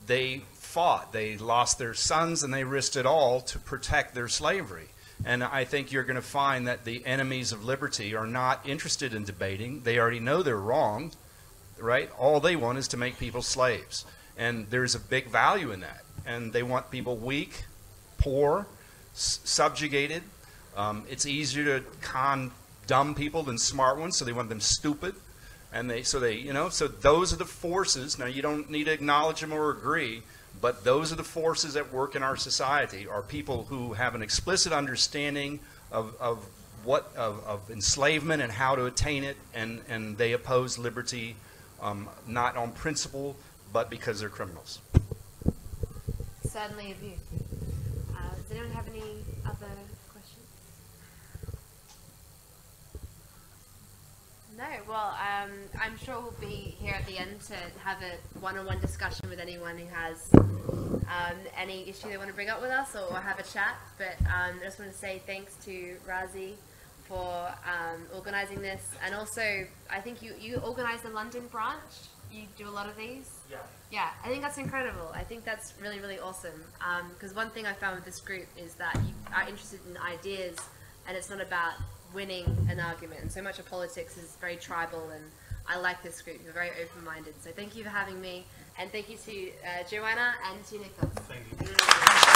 They fought, they lost their sons, and they risked it all to protect their slavery. And I think you're going to find that the enemies of liberty are not interested in debating. They already know they're wrong, right? All they want is to make people slaves. And there's a big value in that. And they want people weak, poor, subjugated. It's easier to con dumb people than smart ones, so they want them stupid. And so those are the forces. Now, you don't need to acknowledge them or agree, but those are the forces at work in our society, are people who have an explicit understanding of enslavement and how to attain it, and they oppose liberty not on principle, but because they're criminals. Certainly a view. Does anyone have any other questions? No, well, I'm sure we'll be here at the end to have a one-on-one discussion with anyone who has any issue they want to bring up with us, or have a chat. But I just want to say thanks to Razi for organising this, and also I think you organise the London branch. You do a lot of these? Yeah. Yeah, I think that's incredible. I think that's really, really awesome. Because one thing I found with this group is that you are interested in ideas, and it's not about winning an argument. And so much of politics is very tribal, and I like this group. You're very open-minded. So thank you for having me, and thank you to Joanna and to Nikos. Thank you.